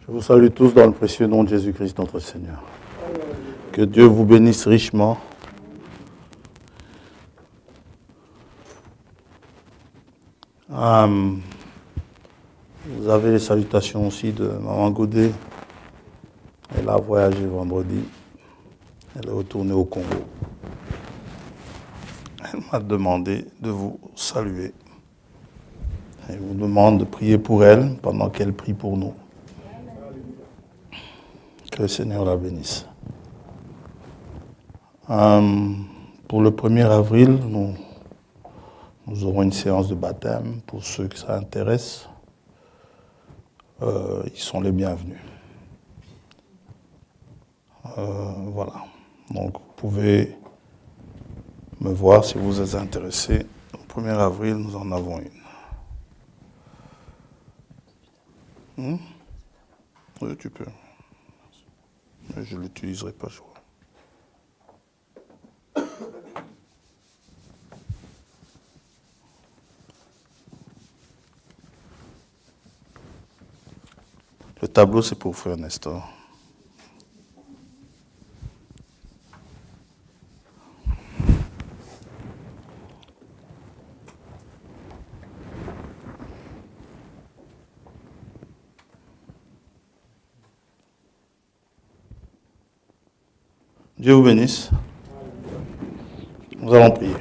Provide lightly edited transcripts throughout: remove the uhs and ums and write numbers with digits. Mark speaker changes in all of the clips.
Speaker 1: Je vous salue tous dans le précieux nom de Jésus-Christ notre Seigneur. Que Dieu vous bénisse richement. Vous avez les salutations aussi de Maman Godet. Elle a voyagé vendredi. Elle est retournée au Congo. Elle m'a demandé de vous saluer. Elle vous demande de prier pour elle pendant qu'elle prie pour nous. Que le Seigneur la bénisse. Pour le 1er avril, nous aurons une séance de baptême. Pour ceux que ça intéresse, ils sont les bienvenus. Voilà. Donc, vous pouvez me voir si vous êtes intéressé. Le 1er avril, nous en avons une. Oui, tu peux. Mais je ne l'utiliserai pas, je crois. Le tableau, c'est pour frère Nestor. Dieu vous bénisse. Nous allons prier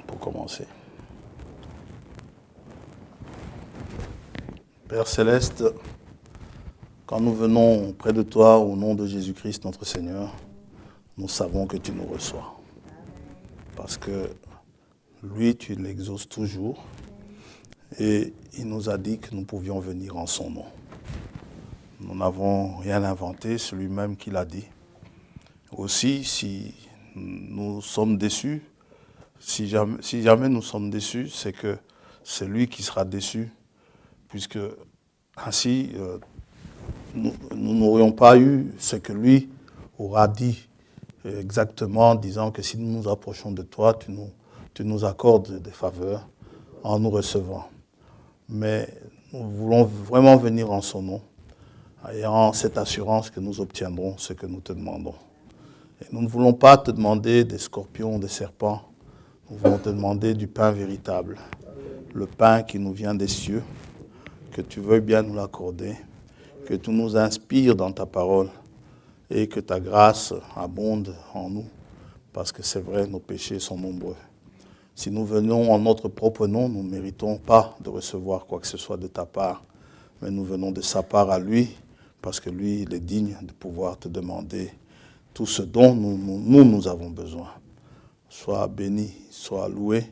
Speaker 1: pour commencer. Père Céleste, quand nous venons près de toi au nom de Jésus-Christ notre Seigneur, nous savons que tu nous reçois. Parce que lui, tu l'exauces toujours et il nous a dit que nous pouvions venir en son nom. Nous n'avons rien inventé, c'est lui-même qui l'a dit. Aussi, si nous sommes déçus, si jamais nous sommes déçus, c'est que c'est lui qui sera déçu, puisque ainsi, nous n'aurions pas eu ce que lui aura dit exactement, disant que si nous nous approchons de toi, tu nous accordes des faveurs en nous recevant. Mais nous voulons vraiment venir en son nom, ayant cette assurance que nous obtiendrons ce que nous te demandons. Et nous ne voulons pas te demander des scorpions, des serpents. Nous voulons te demander du pain véritable. Le pain qui nous vient des cieux. Que tu veuilles bien nous l'accorder. Que tu nous inspires dans ta parole. Et que ta grâce abonde en nous. Parce que c'est vrai, nos péchés sont nombreux. Si nous venons en notre propre nom, nous ne méritons pas de recevoir quoi que ce soit de ta part. Mais nous venons de sa part à lui. Parce que lui, il est digne de pouvoir te demander tout ce dont nous avons besoin. Sois béni, sois loué,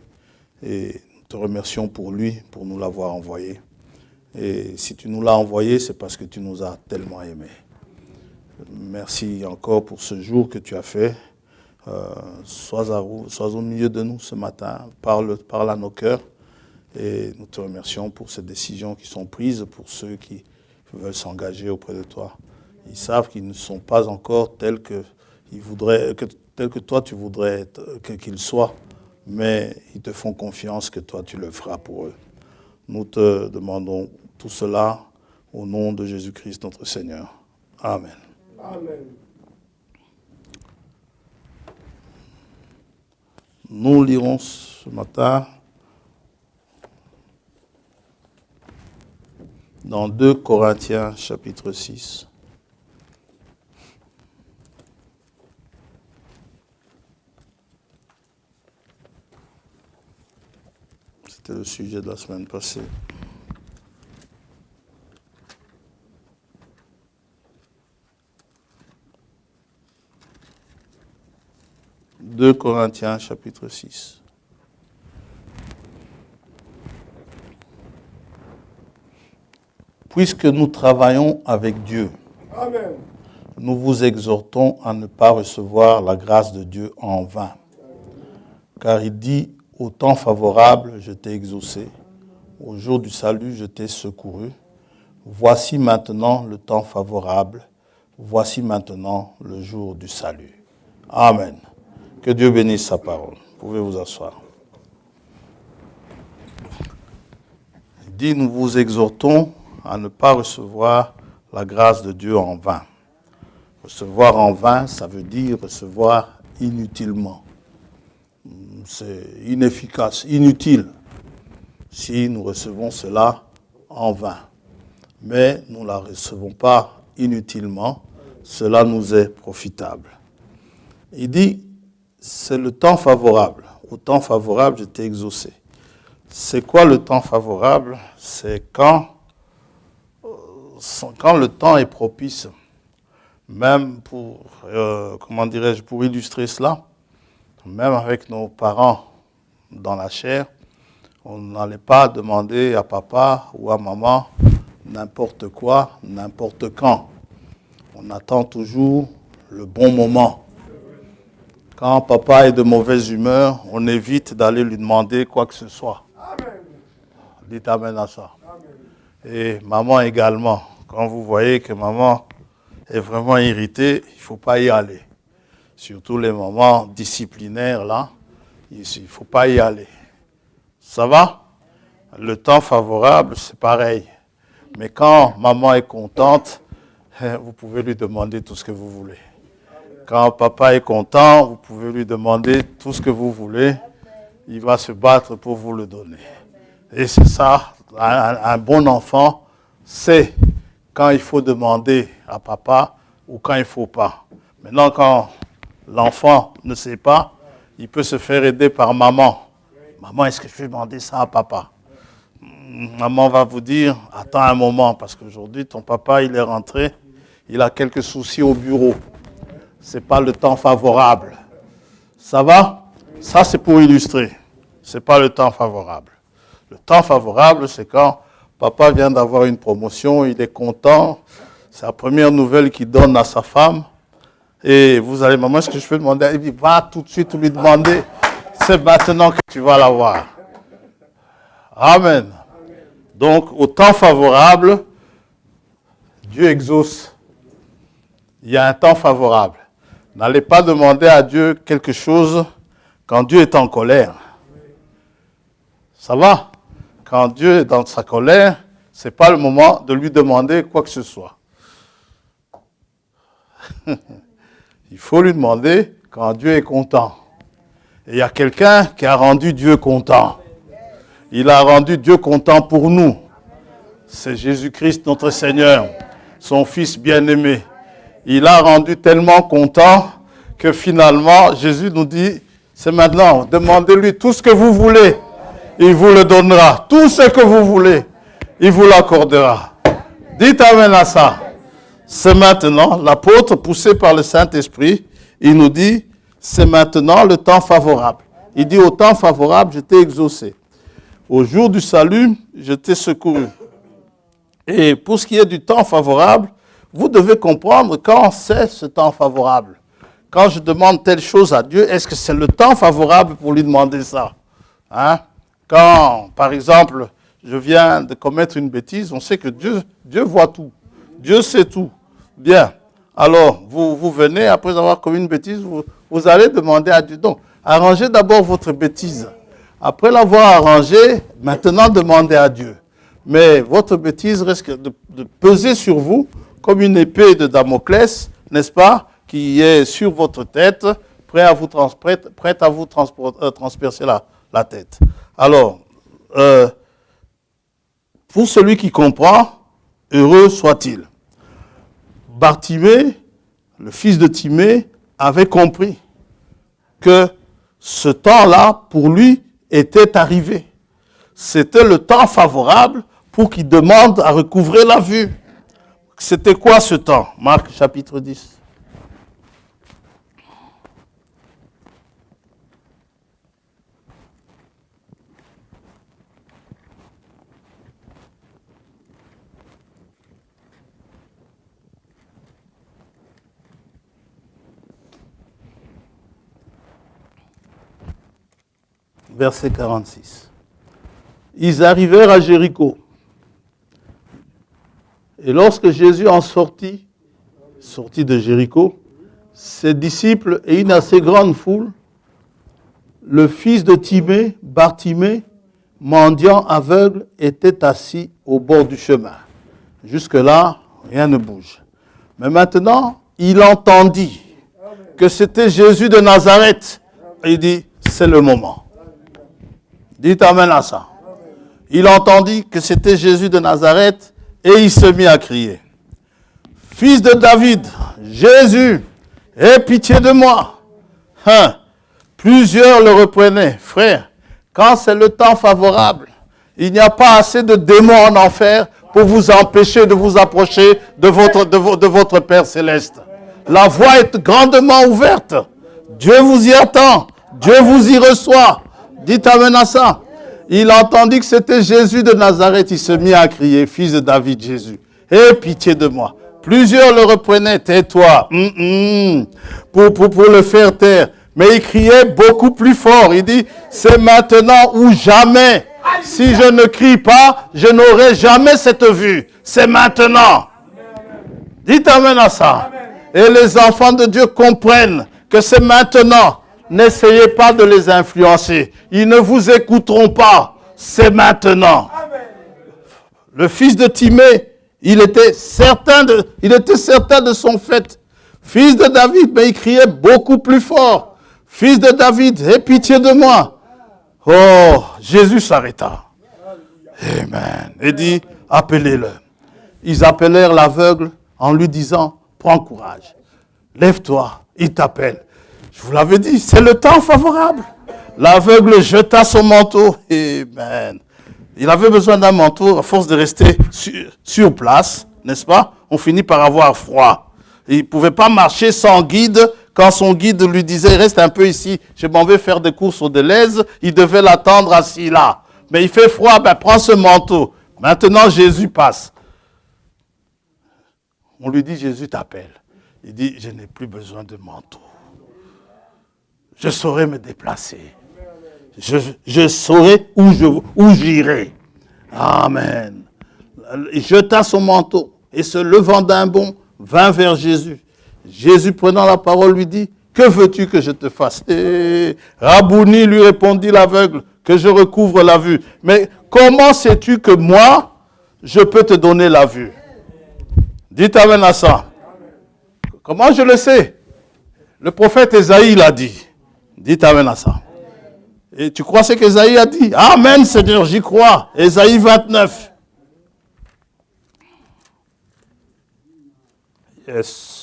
Speaker 1: et nous te remercions pour lui, pour nous l'avoir envoyé. Et si tu nous l'as envoyé, c'est parce que tu nous as tellement aimés. Merci encore pour ce jour que tu as fait. Sois au milieu de nous ce matin, parle à nos cœurs, et nous te remercions pour ces décisions qui sont prises, pour ceux qui veulent s'engager auprès de toi. Ils savent qu'ils ne sont pas encore tels que toi tu voudrais qu'ils soient, mais ils te font confiance que toi tu le feras pour eux. Nous te demandons tout cela au nom de Jésus-Christ notre Seigneur. Amen.
Speaker 2: Amen.
Speaker 1: Nous lirons ce matin dans 2 Corinthiens chapitre 6. C'était le sujet de la semaine passée. « 2 Corinthiens, chapitre 6. Puisque nous travaillons avec Dieu,
Speaker 2: Amen.
Speaker 1: nous vous exhortons à ne pas recevoir la grâce de Dieu en vain. Car il dit, au temps favorable, je t'ai exaucé. Au jour du salut, je t'ai secouru. Voici maintenant le temps favorable. Voici maintenant le jour du salut. Amen. Que Dieu bénisse sa parole. Vous pouvez vous asseoir. Il dit, nous vous exhortons à ne pas recevoir la grâce de Dieu en vain. Recevoir en vain, ça veut dire recevoir inutilement. C'est inefficace, inutile, si nous recevons cela en vain. Mais nous ne la recevons pas inutilement, cela nous est profitable. Il dit, c'est le temps favorable. Au temps favorable, je t'ai exaucé. C'est quoi le temps favorable? C'est quand le temps est propice. Même pour, pour illustrer cela, même avec nos parents dans la chair, on n'allait pas demander à papa ou à maman n'importe quoi, n'importe quand. On attend toujours le bon moment. Quand papa est de mauvaise humeur, on évite d'aller lui demander quoi que ce soit. Amen. Dites amen à ça. Amen. Et maman également. Quand vous voyez que maman est vraiment irritée, il ne faut pas y aller. Surtout les mamans disciplinaires, là, il ne faut pas y aller. Ça va? Le temps favorable, c'est pareil. Mais quand maman est contente, vous pouvez lui demander tout ce que vous voulez. Quand papa est content, vous pouvez lui demander tout ce que vous voulez. Il va se battre pour vous le donner. Et c'est ça, un bon enfant sait quand il faut demander à papa ou quand il ne faut pas. Maintenant, quand l'enfant ne sait pas, il peut se faire aider par maman. Maman, est-ce que je vais demander ça à papa? Maman va vous dire, attends un moment, parce qu'aujourd'hui, ton papa, il est rentré, il a quelques soucis au bureau. Ce n'est pas le temps favorable. Ça va? Ça, c'est pour illustrer. Ce n'est pas le temps favorable. Le temps favorable, c'est quand papa vient d'avoir une promotion, il est content. C'est la première nouvelle qu'il donne à sa femme. Et vous allez, maman, est-ce que je peux demander? Il dit, va tout de suite lui demander. C'est maintenant que tu vas l'avoir. Amen. Donc, au temps favorable, Dieu exauce. Il y a un temps favorable. N'allez pas demander à Dieu quelque chose quand Dieu est en colère. Ça va? Quand Dieu est dans sa colère, ce n'est pas le moment de lui demander quoi que ce soit. Il faut lui demander quand Dieu est content. Et il y a quelqu'un qui a rendu Dieu content. Il a rendu Dieu content pour nous. C'est Jésus-Christ, notre Seigneur, son Fils bien-aimé. Il a rendu tellement content que finalement, Jésus nous dit, c'est maintenant, demandez-lui tout ce que vous voulez. Il vous le donnera. Tout ce que vous voulez, il vous l'accordera. Dites amen à ça. C'est maintenant, l'apôtre, poussé par le Saint-Esprit, il nous dit, c'est maintenant le temps favorable. Il dit, au temps favorable, je t'ai exaucé. Au jour du salut, je t'ai secouru. Et pour ce qui est du temps favorable, vous devez comprendre quand c'est ce temps favorable. Quand je demande telle chose à Dieu, est-ce que c'est le temps favorable pour lui demander ça? Hein? Quand, par exemple, je viens de commettre une bêtise, on sait que Dieu voit tout. Dieu sait tout. Bien. Alors, vous venez, après avoir commis une bêtise, vous allez demander à Dieu. Donc, arrangez d'abord votre bêtise. Après l'avoir arrangée, maintenant demandez à Dieu. Mais votre bêtise risque de peser sur vous comme une épée de Damoclès, n'est-ce pas, qui est sur votre tête, prête à vous transpercer la tête. Alors, pour celui qui comprend, heureux soit-il. Bartimée, le fils de Timée, avait compris que ce temps-là, pour lui, était arrivé. C'était le temps favorable pour qu'il demande à recouvrer la vue. C'était quoi ce temps? Marc chapitre 10. Verset 46. Ils arrivèrent à Jéricho. Et lorsque Jésus en sortit de Jéricho, ses disciples et une assez grande foule, le fils de Bartimée, mendiant aveugle, était assis au bord du chemin. Jusque-là, rien ne bouge. Mais maintenant, il entendit que c'était Jésus de Nazareth. Il dit, c'est le moment. Dites amen à ça. Il entendit que c'était Jésus de Nazareth et il se mit à crier. Fils de David, Jésus, aie pitié de moi. Plusieurs le reprenaient. Frère, quand c'est le temps favorable, il n'y a pas assez de démons en enfer pour vous empêcher de vous approcher de votre Père Céleste. La voie est grandement ouverte. Dieu vous y attend. Dieu vous y reçoit. Dites amen à ça. Il entendit que c'était Jésus de Nazareth. Il se mit à crier, fils de David, Jésus, aie pitié de moi. Plusieurs le reprenaient, tais-toi, pour le faire taire. Mais il criait beaucoup plus fort. Il dit, c'est maintenant ou jamais. Si je ne crie pas, je n'aurai jamais cette vue. C'est maintenant. Dites amen à ça. Et les enfants de Dieu comprennent que c'est maintenant. N'essayez pas de les influencer. Ils ne vous écouteront pas. C'est maintenant. Le fils de Timée, il était certain de son fait. Fils de David, mais il criait beaucoup plus fort. Fils de David, aie pitié de moi. Oh, Jésus s'arrêta. Amen. Et dit, appelez-le. Ils appelèrent l'aveugle en lui disant, prends courage. Lève-toi, il t'appelle. Je vous l'avais dit, c'est le temps favorable. L'aveugle jeta son manteau. Amen. Il avait besoin d'un manteau à force de rester sur place, n'est-ce pas? On finit par avoir froid. Il ne pouvait pas marcher sans guide. Quand son guide lui disait, reste un peu ici, je m'en vais faire des courses au Deleuze, il devait l'attendre assis là. Mais il fait froid, ben prends ce manteau. Maintenant, Jésus passe. On lui dit, Jésus t'appelle. Il dit, je n'ai plus besoin de manteau. Je saurai me déplacer. Je saurai où j'irai. Amen. Il jeta son manteau et se levant d'un bond, vint vers Jésus. Jésus, prenant la parole, lui dit, que veux-tu que je te fasse? Rabouni, lui répondit l'aveugle, que je recouvre la vue. Mais comment sais-tu que moi, je peux te donner la vue? Dites amen à ça. Comment je le sais? Le prophète Ésaïe l'a dit. Dites amen à ça. Et tu crois ce qu'Ésaïe a dit? Amen, Seigneur, j'y crois. Ésaïe 29. Yes.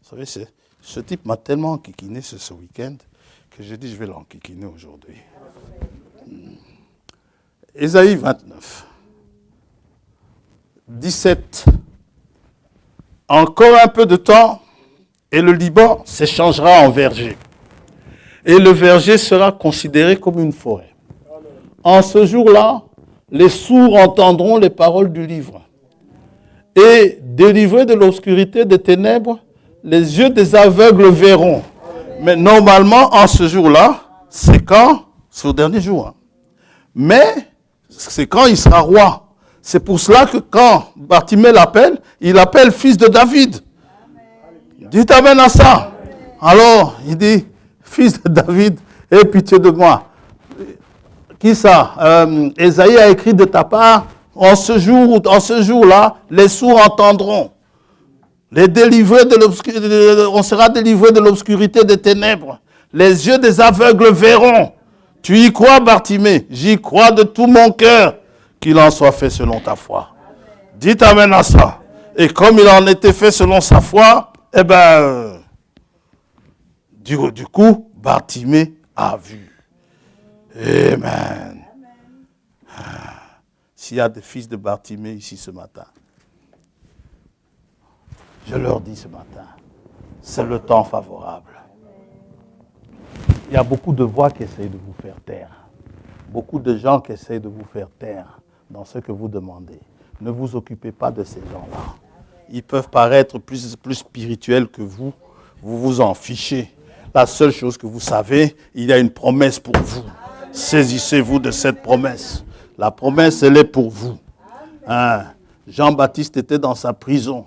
Speaker 1: Vous savez, ce type m'a tellement enquiquiné ce week-end que j'ai dit je vais l'enquiquiner aujourd'hui. Ésaïe 29. 17. Encore un peu de temps et le Liban s'échangera en verger. Et le verger sera considéré comme une forêt. En ce jour-là, les sourds entendront les paroles du livre. Et délivrés de l'obscurité des ténèbres, les yeux des aveugles verront. Mais normalement, en ce jour-là, c'est quand? C'est au dernier jour. Mais c'est quand il sera roi. C'est pour cela que quand Bartimée l'appelle, il appelle fils de David. Dites amen à ça. Alors, il dit, fils de David, aie pitié de moi. Qui ça? Ésaïe a écrit de ta part, en ce jour-là, les sourds entendront. On sera délivré de l'obscurité des ténèbres. Les yeux des aveugles verront. Tu y crois, Bartimée? J'y crois de tout mon cœur. Qu'il en soit fait selon ta foi. Dites amen à ça. Et comme il en était fait selon sa foi, eh bien, du coup, Bartimée a vu. Amen. S'il y a des fils de Bartimée ici ce matin, je leur dis ce matin, c'est le temps favorable. Il y a beaucoup de voix qui essayent de vous faire taire. Beaucoup de gens qui essayent de vous faire taire dans ce que vous demandez. Ne vous occupez pas de ces gens-là. Ils peuvent paraître plus spirituels que vous. Vous vous en fichez. La seule chose que vous savez, il y a une promesse pour vous. Saisissez-vous de cette promesse. La promesse, elle est pour vous. Jean-Baptiste était dans sa prison.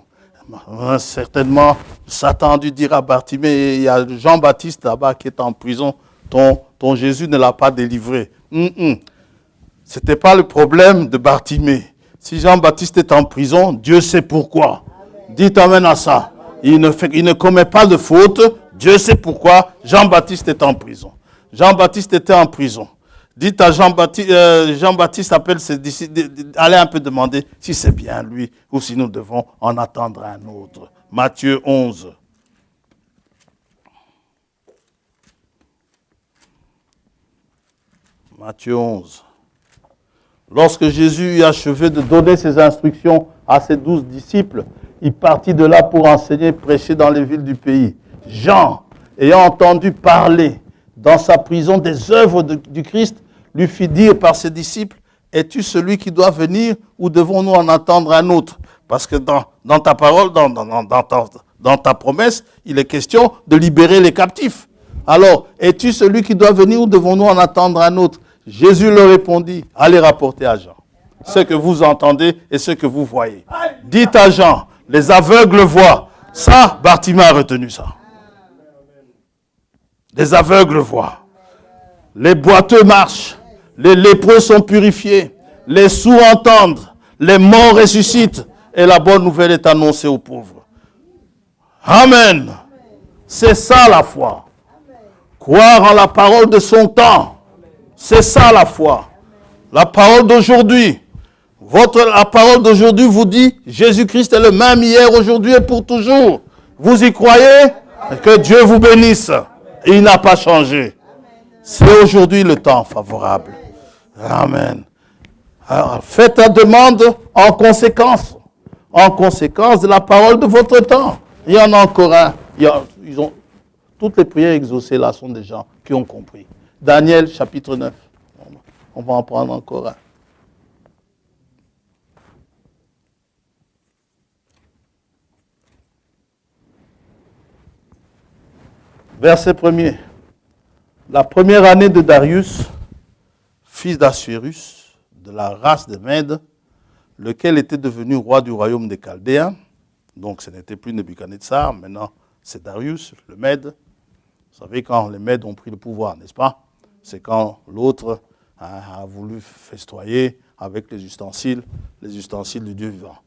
Speaker 1: Certainement, Satan a dû dire à Bartimée, il y a Jean-Baptiste là-bas qui est en prison. ton Jésus ne l'a pas délivré. Ce n'était pas le problème de Bartimée. Si Jean-Baptiste est en prison, Dieu sait pourquoi. Amen. Dites amen à ça. Il ne commet pas de faute. Dieu sait pourquoi Jean-Baptiste est en prison. Jean-Baptiste était en prison. Dites à Jean-Baptiste appelle ses disciples, allez un peu demander si c'est bien lui ou si nous devons en attendre un autre. Matthieu 11. Matthieu 11. Lorsque Jésus eut achevé de donner ses instructions à ses 12 disciples, il partit de là pour enseigner et prêcher dans les villes du pays. Jean, ayant entendu parler dans sa prison des œuvres du Christ, lui fit dire par ses disciples, « Es-tu celui qui doit venir ou devons-nous en attendre un autre ?» Parce que dans ta parole, dans ta promesse, il est question de libérer les captifs. Alors, es-tu celui qui doit venir ou devons-nous en attendre un autre? Jésus leur répondit, « Allez rapporter à Jean ce que vous entendez et ce que vous voyez. Dites à Jean, les aveugles voient. » Ça, Bartimée a retenu ça. Les aveugles voient. Les boiteux marchent. Les lépreux sont purifiés. Les sourds entendent. Les morts ressuscitent. Et la bonne nouvelle est annoncée aux pauvres. Amen. C'est ça la foi. Croire en la parole de son temps. C'est ça la foi. La parole d'aujourd'hui. La parole d'aujourd'hui vous dit Jésus-Christ est le même hier, aujourd'hui et pour toujours. Vous y croyez? Que Dieu vous bénisse. Il n'a pas changé. C'est aujourd'hui le temps favorable. Amen. Alors, faites la demande en conséquence. En conséquence de la parole de votre temps. Il y en a encore un. Toutes les prières exaucées là sont des gens qui ont compris. Daniel chapitre 9. On va en prendre encore un. Verset 1er. La première année de Darius, fils d'Assuérus, de la race des Mèdes, lequel était devenu roi du royaume des Chaldéens. Donc ce n'était plus Nebuchadnezzar, maintenant c'est Darius, le Mède. Vous savez quand les Mèdes ont pris le pouvoir, n'est-ce pas? C'est quand l'autre a voulu festoyer avec les ustensiles du Dieu vivant.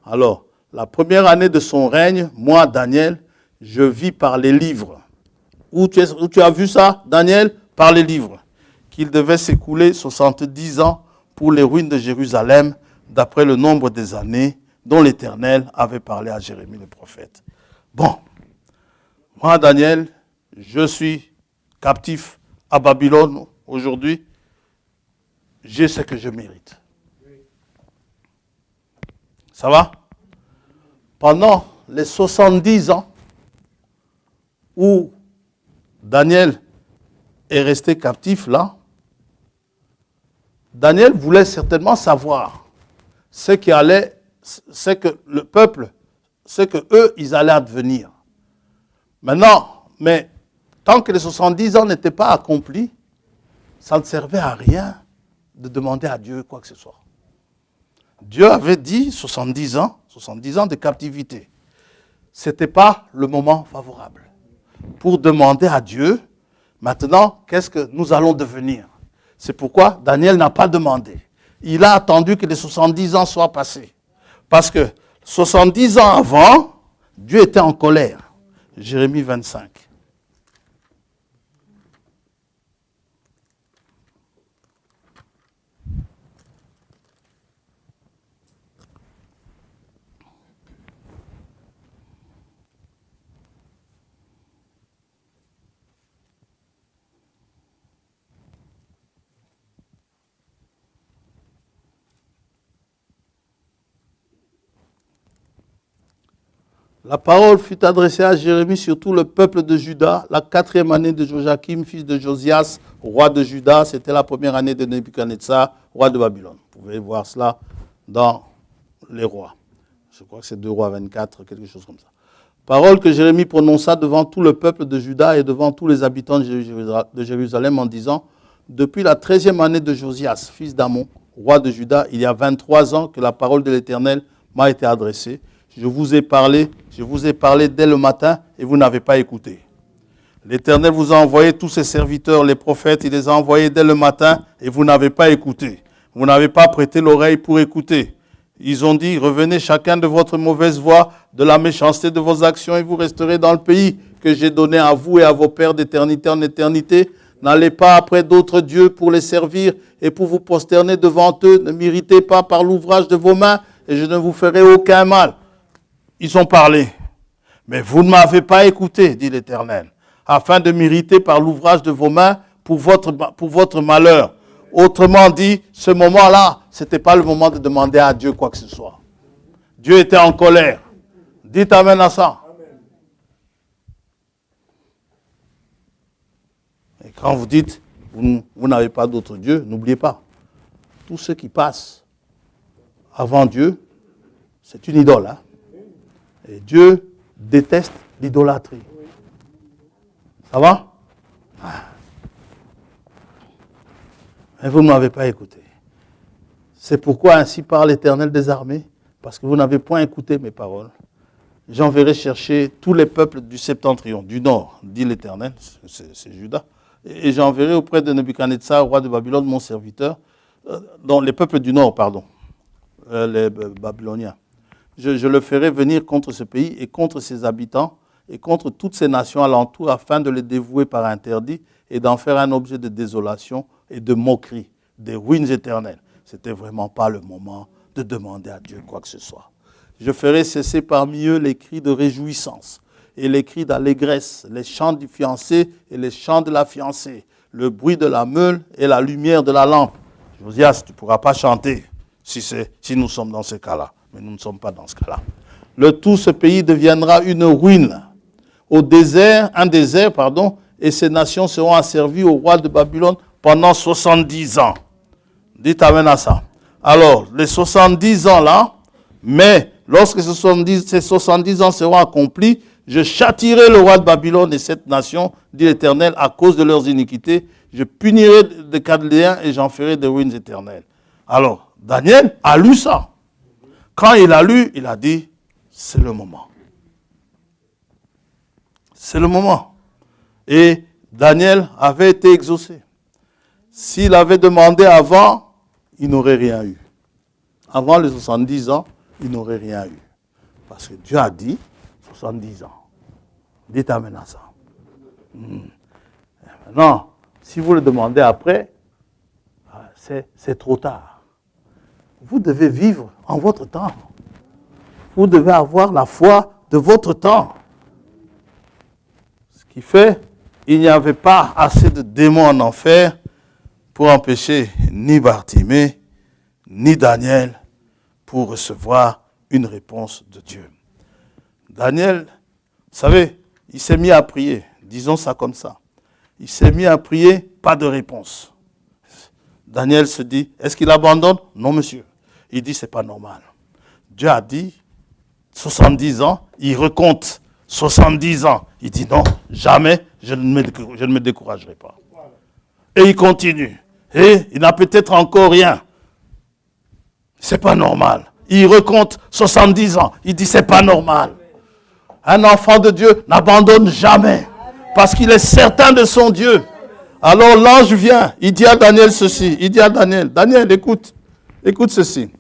Speaker 1: Alors, la première année de son règne, moi, Daniel, je vis par les livres. Où tu as vu ça, Daniel? Par les livres. Qu'il devait s'écouler 70 ans pour les ruines de Jérusalem, d'après le nombre des années dont l'Éternel avait parlé à Jérémie le prophète. Bon, moi, Daniel, je suis captif à Babylone aujourd'hui. J'ai ce que je mérite. Ça va? Pendant les 70 ans où Daniel est resté captif là, Daniel voulait certainement savoir ce que le peuple, ce que eux, ils allaient advenir. Maintenant, mais tant que les 70 ans n'étaient pas accomplis, ça ne servait à rien de demander à Dieu quoi que ce soit. Dieu avait dit 70 ans de captivité. Ce n'était pas le moment favorable pour demander à Dieu, maintenant, qu'est-ce que nous allons devenir? C'est pourquoi Daniel n'a pas demandé. Il a attendu que les 70 ans soient passés. Parce que 70 ans avant, Dieu était en colère. Jérémie 25. La parole fut adressée à Jérémie sur tout le peuple de Juda, la 4e année de Joachim, fils de Josias, roi de Juda. C'était la première année de Nebuchadnezzar, roi de Babylone. Vous pouvez voir cela dans les rois. Je crois que c'est 2 rois 24, quelque chose comme ça. Parole que Jérémie prononça devant tout le peuple de Juda et devant tous les habitants de Jérusalem en disant, depuis la 13e année de Josias, fils d'Amon, roi de Juda, il y a 23 ans que la parole de l'Éternel m'a été adressée. Je vous ai parlé dès le matin et vous n'avez pas écouté. L'Éternel vous a envoyé tous ses serviteurs, les prophètes, il les a envoyés dès le matin et vous n'avez pas écouté. Vous n'avez pas prêté l'oreille pour écouter. Ils ont dit, revenez chacun de votre mauvaise voie, de la méchanceté de vos actions et vous resterez dans le pays que j'ai donné à vous et à vos pères d'éternité en éternité. N'allez pas après d'autres dieux pour les servir et pour vous prosterner devant eux. Ne m'irritez pas par l'ouvrage de vos mains et je ne vous ferai aucun mal. Ils ont parlé. Mais vous ne m'avez pas écouté, dit l'Éternel, afin de m'irriter par l'ouvrage de vos mains pour votre malheur. Autrement dit, ce moment-là, ce n'était pas le moment de demander à Dieu quoi que ce soit. Dieu était en colère. Dites amen à ça. Et quand vous dites, vous n'avez pas d'autre Dieu, n'oubliez pas, tout ce qui passe avant Dieu, c'est une idole. Hein? Et Dieu déteste l'idolâtrie. Ça va? Mais vous ne m'avez pas écouté. C'est pourquoi ainsi parle l'Éternel des armées, parce que vous n'avez point écouté mes paroles. J'enverrai chercher tous les peuples du septentrion, du nord, dit l'Éternel, c'est Juda, et j'enverrai auprès de Nebuchadnezzar, roi de Babylone, mon serviteur, dans les peuples du nord, pardon, les Babyloniens. Je le ferai venir contre ce pays et contre ses habitants et contre toutes ces nations alentour afin de les dévouer par interdit et d'en faire un objet de désolation et de moquerie, des ruines éternelles. Ce n'était vraiment pas le moment de demander à Dieu quoi que ce soit. Je ferai cesser parmi eux les cris de réjouissance et les cris d'allégresse, les chants du fiancé et les chants de la fiancée, le bruit de la meule et la lumière de la lampe. Josias, tu ne pourras pas chanter si nous sommes dans ce cas-là. Mais nous ne sommes pas dans ce cas-là. Tout ce pays deviendra une ruine, un désert, et ces nations seront asservies au roi de Babylone pendant 70 ans. Dites amen à ça. Alors, les 70 ans là, mais lorsque ces 70 ans seront accomplis, je châtierai le roi de Babylone et cette nation, dit l'Éternel, à cause de leurs iniquités. Je punirai les Chaldéens et j'en ferai des ruines éternelles. Alors, Daniel a lu ça. Quand il a lu, il a dit, c'est le moment. C'est le moment. Et Daniel avait été exaucé. S'il avait demandé avant, il n'aurait rien eu. Avant les 70 ans, il n'aurait rien eu. Parce que Dieu a dit 70 ans. Dites amen à ça. Maintenant, si vous le demandez après, c'est trop tard. Vous devez vivre en votre temps. Vous devez avoir la foi de votre temps. Ce qui fait, il n'y avait pas assez de démons en enfer pour empêcher ni Bartimée, ni Daniel pour recevoir une réponse de Dieu. Daniel, vous savez, il s'est mis à prier. Disons ça comme ça. Il s'est mis à prier, pas de réponse. Daniel se dit, est-ce qu'il abandonne? Non, monsieur. Il dit, c'est pas normal. Dieu a dit, 70 ans, il recompte 70 ans. Il dit, non, jamais, je ne me découragerai pas. Et il continue. Et il n'a peut-être encore rien. C'est pas normal. Il recompte 70 ans. Il dit, c'est pas normal. Un enfant de Dieu n'abandonne jamais. Parce qu'il est certain de son Dieu. Alors l'ange vient, il dit à Daniel ceci, il dit à Daniel, Daniel, écoute ceci.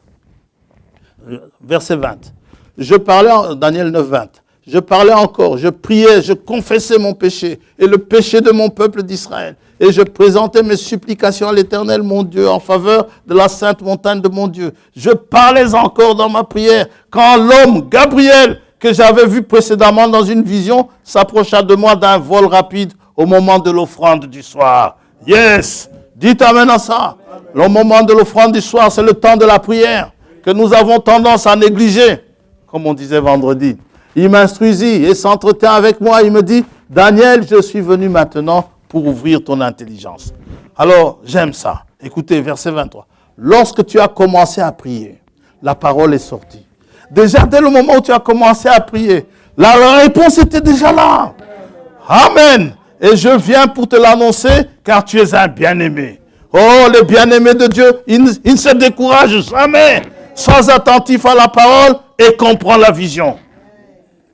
Speaker 1: Verset 20. Je parlais, Daniel 9, 20. Je parlais encore, je priais, je confessais mon péché et le péché de mon peuple d'Israël. Et je présentais mes supplications à l'Éternel, mon Dieu, en faveur de la sainte montagne de mon Dieu. Je parlais encore dans ma prière quand l'homme, Gabriel, que j'avais vu précédemment dans une vision, s'approcha de moi d'un vol rapide au moment de l'offrande du soir. Yes! Dites amen à ça. Le moment de l'offrande du soir, c'est le temps de la prière que nous avons tendance à négliger, comme on disait vendredi. Il m'instruisit et s'entretient avec moi. Il me dit, Daniel, je suis venu maintenant pour ouvrir ton intelligence. Alors, j'aime ça. Écoutez, verset 23. Lorsque tu as commencé à prier, la parole est sortie. Déjà, dès le moment où tu as commencé à prier, la réponse était déjà là. Amen. Et je viens pour te l'annoncer, car tu es un bien-aimé. Oh, le bien-aimé de Dieu, il ne se décourage jamais. Sois attentif à la parole et comprends la vision.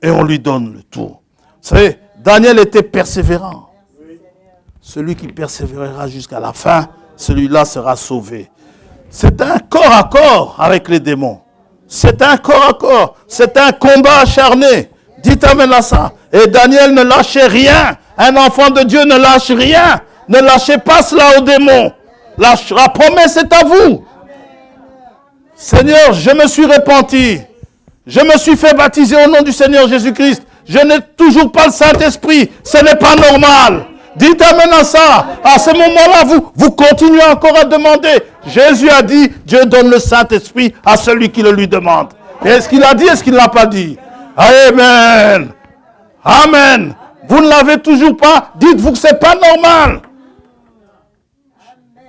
Speaker 1: Et on lui donne le tout. Vous savez, Daniel était persévérant. celui qui persévérera jusqu'à la fin, celui-là sera sauvé. C'est un corps à corps avec les démons. C'est un corps à corps. C'est un combat acharné. Dites amen à ça. Et Daniel ne lâchait rien. Un enfant de Dieu ne lâche rien. Ne lâchez pas cela aux démons. La promesse est à vous. Seigneur, je me suis repenti. Je me suis fait baptiser au nom du Seigneur Jésus-Christ. Je n'ai toujours pas le Saint-Esprit. Ce n'est pas normal. Dites amen à ça. À ce moment-là, vous continuez encore à demander. Jésus a dit, Dieu donne le Saint-Esprit à celui qui le lui demande. Est-ce qu'il a dit, est-ce qu'il ne l'a pas dit? Amen. Amen. Vous ne l'avez toujours pas. Dites-vous que ce n'est pas normal.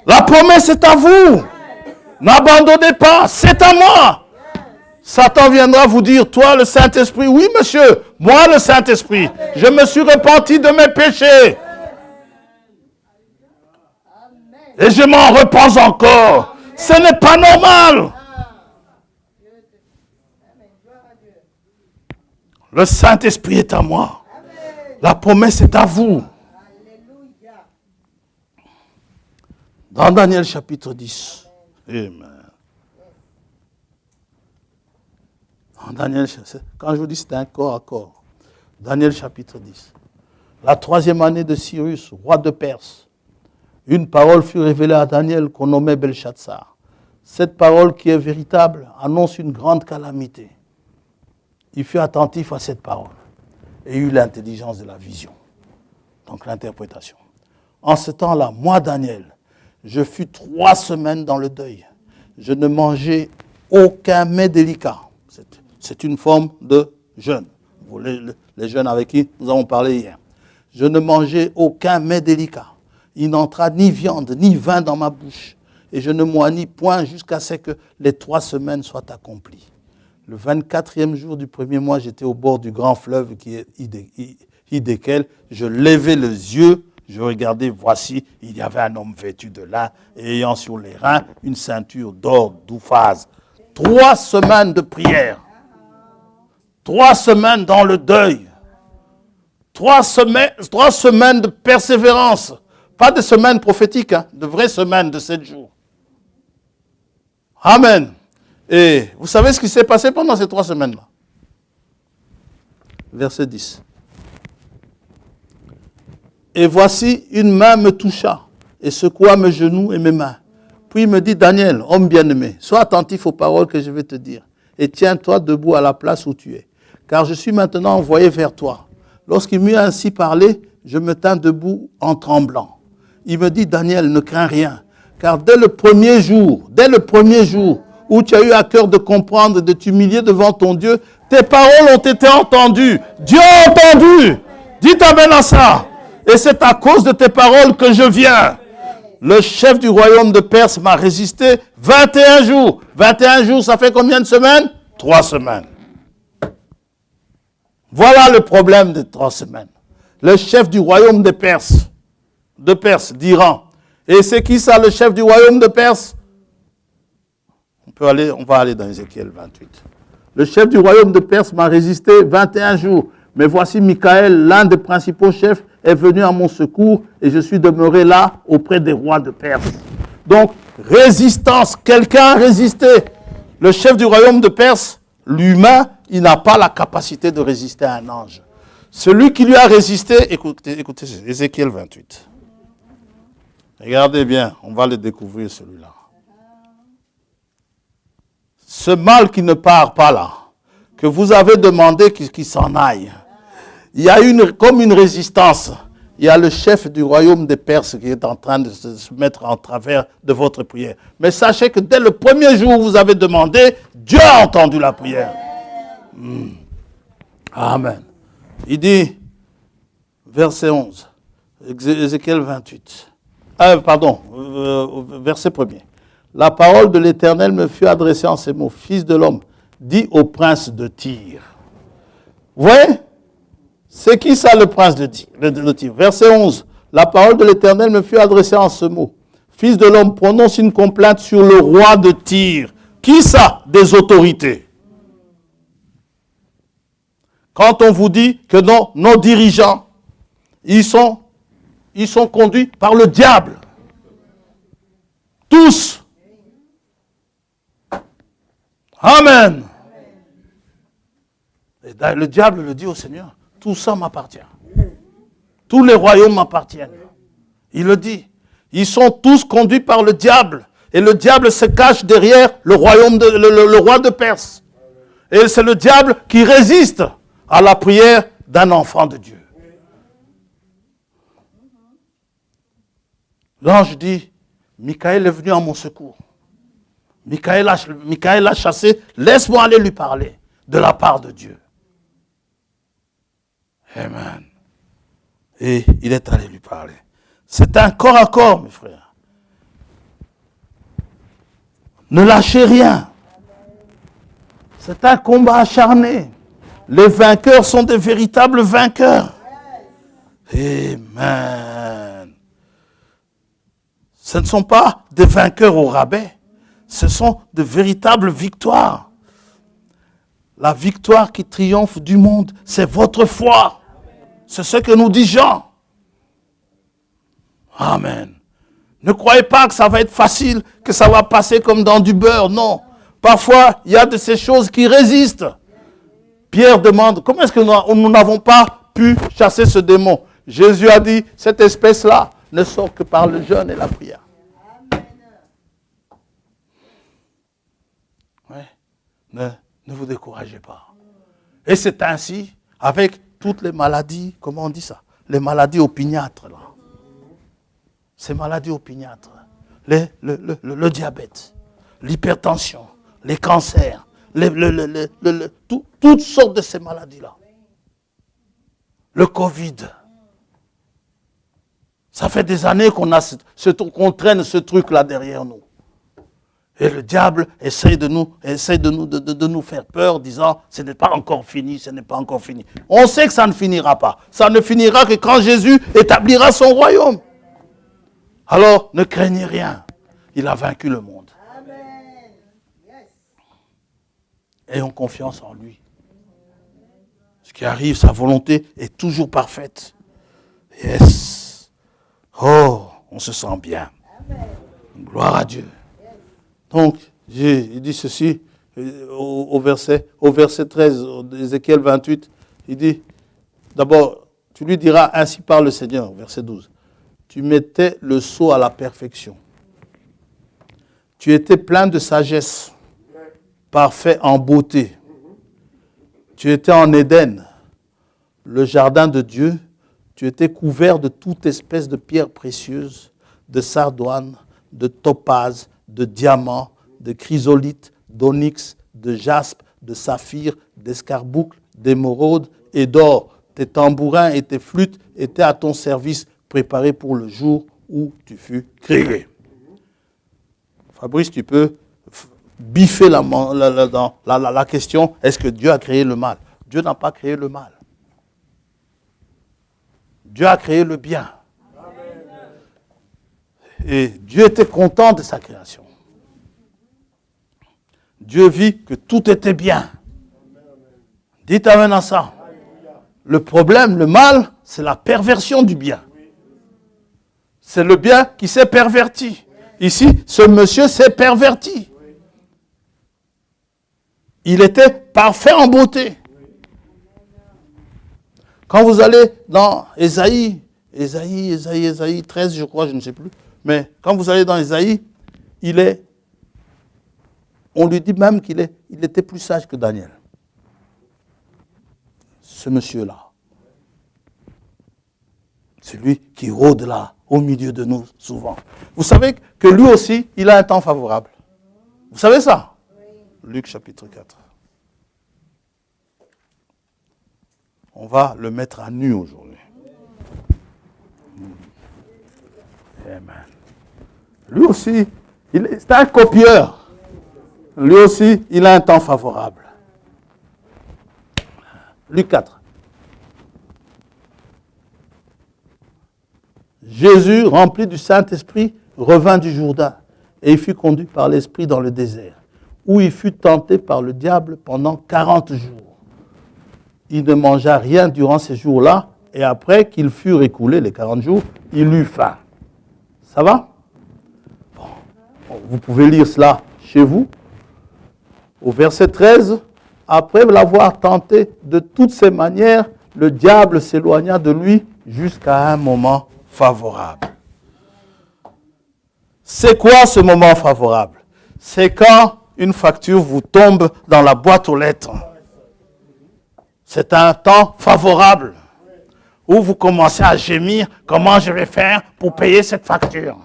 Speaker 1: La promesse est à vous. N'abandonnez pas. C'est à moi. Satan viendra vous dire, toi le Saint-Esprit. Oui, monsieur, moi le Saint-Esprit. Je me suis repenti de mes péchés. Et je m'en repens encore. Ce n'est pas normal. Le Saint-Esprit est à moi. La promesse est à vous. Dans Daniel chapitre 10. Amen. Dans Daniel, quand je vous dis c'est un corps à corps. Daniel chapitre 10. La 3e année de Cyrus, roi de Perse. Une parole fut révélée à Daniel qu'on nommait Belshazzar. Cette parole qui est véritable annonce une grande calamité. Il fut attentif à cette parole et eut l'intelligence de la vision. Donc l'interprétation. En ce temps-là, moi Daniel, je fus 3 semaines dans le deuil. Je ne mangeai aucun mets délicat. C'est une forme de jeûne. Les jeûnes avec qui nous avons parlé hier. Je ne mangeai aucun mets délicat. Il n'entra ni viande, ni vin dans ma bouche. Et je ne moignis point jusqu'à ce que les 3 semaines soient accomplies. Le 24e jour du 1er mois, j'étais au bord du grand fleuve qui est Hidékel. Je levai les yeux, je regardais, voici, il y avait un homme vêtu de lin et ayant sur les reins une ceinture d'or d'Ouphaz. 3 semaines de prière. 3 semaines dans le deuil. 3 semaines de persévérance. Pas de semaines prophétiques, hein, de vraies semaines de 7 jours. Amen. Et vous savez ce qui s'est passé pendant ces 3 semaines-là? Verset 10. Et voici, une main me toucha et secoua mes genoux et mes mains. Puis il me dit, Daniel, homme bien-aimé, sois attentif aux paroles que je vais te dire et tiens-toi debout à la place où tu es, car je suis maintenant envoyé vers toi. Lorsqu'il m'eut ainsi parlé, je me tins debout en tremblant. Il me dit, Daniel, ne crains rien, car dès le premier jour où tu as eu à cœur de comprendre, de t'humilier devant ton Dieu, tes paroles ont été entendues. Dieu a entendu. Dites amen à ça. Et c'est à cause de tes paroles que je viens. Le chef du royaume de Perse m'a résisté 21 jours. 21 jours, ça fait combien de semaines? 3 semaines. Voilà le problème des 3 semaines. Le chef du royaume de Perse, d'Iran. Et c'est qui ça, le chef du royaume de Perse? On va aller dans Ézéchiel 28. Le chef du royaume de Perse m'a résisté 21 jours. Mais voici Michaël, l'un des principaux chefs, est venu à mon secours et je suis demeuré là auprès des rois de Perse. Donc, résistance. Quelqu'un a résisté. Le chef du royaume de Perse, l'humain, il n'a pas la capacité de résister à un ange. Celui qui lui a résisté, écoutez, Ézéchiel 28. Regardez bien, on va le découvrir celui-là. Ce mal qui ne part pas là, que vous avez demandé qu'il s'en aille, il y a comme une résistance. Il y a le chef du royaume des Perses qui est en train de se mettre en travers de votre prière. Mais sachez que dès le premier jour où vous avez demandé, Dieu a entendu la prière. Amen. Il dit, verset 11, Ézéchiel 28. Verset 1er. La parole de l'Éternel me fut adressée en ces mots. Fils de l'homme, dis au prince de Tyr. Vous voyez? C'est qui ça le prince de Tyr? Verset 11. La parole de l'Éternel me fut adressée en ce mot. Fils de l'homme, prononce une complainte sur le roi de Tyr. Qui ça? Des autorités. Quand on vous dit que nos dirigeants, ils ils sont conduits par le diable. Tous. Amen. Et le diable le dit au Seigneur, tout ça m'appartient. Tous les royaumes m'appartiennent. Il le dit. Ils sont tous conduits par le diable. Et le diable se cache derrière le royaume le roi de Perse. Et c'est le diable qui résiste à la prière d'un enfant de Dieu. L'ange dit, Michael est venu à mon secours. Michael a chassé, laisse-moi aller lui parler de la part de Dieu. Amen. Et il est allé lui parler. C'est un corps à corps, mes frères. Ne lâchez rien. C'est un combat acharné. Les vainqueurs sont des véritables vainqueurs. Amen. Ce ne sont pas des vainqueurs au rabais. Ce sont de véritables victoires. La victoire qui triomphe du monde, c'est votre foi. C'est ce que nous dit Jean. Amen. Ne croyez pas que ça va être facile, que ça va passer comme dans du beurre. Non. Parfois, il y a de ces choses qui résistent. Pierre demande, comment est-ce que nous n'avons pas pu chasser ce démon? Jésus a dit, cette espèce-là ne sort que par le jeûne et la prière. Ouais. Ne vous découragez pas. Et c'est ainsi avec toutes les maladies, comment on dit ça? Les maladies opiniâtres, là. Ces maladies opiniâtres, le diabète, l'hypertension, les cancers, toutes sortes de ces maladies-là. Le Covid. Ça fait des années qu'on traîne ce truc-là derrière nous. Et le diable essaie de nous faire peur, disant, ce n'est pas encore fini, ce n'est pas encore fini. On sait que ça ne finira pas. Ça ne finira que quand Jésus établira son royaume. Alors, ne craignez rien. Il a vaincu le monde. Amen. Yes. Ayons confiance en lui. Ce qui arrive, sa volonté est toujours parfaite. Yes. Oh, on se sent bien. Amen. Gloire à Dieu. Donc, il dit ceci au verset 13 d'Ézéchiel 28. Il dit, d'abord, tu lui diras, ainsi parle le Seigneur, verset 12. Tu mettais le sceau à la perfection. Tu étais plein de sagesse, parfait en beauté. Tu étais en Éden, le jardin de Dieu. Tu étais couvert de toute espèce de pierres précieuses, de sardoine, de topaze, de diamant, de chrysolite, d'onyx, de jaspe, de saphir, d'escarboucle, d'émeraude et d'or. Tes tambourins et tes flûtes étaient à ton service, préparés pour le jour où tu fus créé. Fabrice, tu peux biffer la question, est-ce que Dieu a créé le mal? Dieu n'a pas créé le mal. Dieu a créé le bien. Et Dieu était content de sa création. Dieu vit que tout était bien. Dites amen à ça. Le problème, le mal, c'est la perversion du bien. C'est le bien qui s'est perverti. Ici, ce monsieur s'est perverti. Il était parfait en beauté. Quand vous allez dans Ésaïe 13, je crois, je ne sais plus. Mais quand vous allez dans Ésaïe, on lui dit même qu'il était plus sage que Daniel. Ce monsieur-là. Celui qui rôde là, au milieu de nous, souvent. Vous savez que lui aussi, il a un temps favorable. Vous savez ça? Oui. Luc chapitre 4. On va le mettre à nu aujourd'hui. Amen. Lui aussi, c'est un copieur. Lui aussi, il a un temps favorable. Luc 4. Jésus, rempli du Saint-Esprit, revint du Jourdain et il fut conduit par l'Esprit dans le désert, où il fut tenté par le diable pendant 40 jours. Il ne mangea rien durant ces jours-là Et après qu'ils furent écoulés, les 40 jours, il eut faim. Ça va? Bon, vous pouvez lire cela chez vous. Au verset 13, après l'avoir tenté de toutes ses manières, le diable s'éloigna de lui jusqu'à un moment favorable. C'est quoi ce moment favorable? C'est quand une facture vous tombe dans la boîte aux lettres. C'est un temps favorable où vous commencez à gémir, comment je vais faire pour payer cette facture.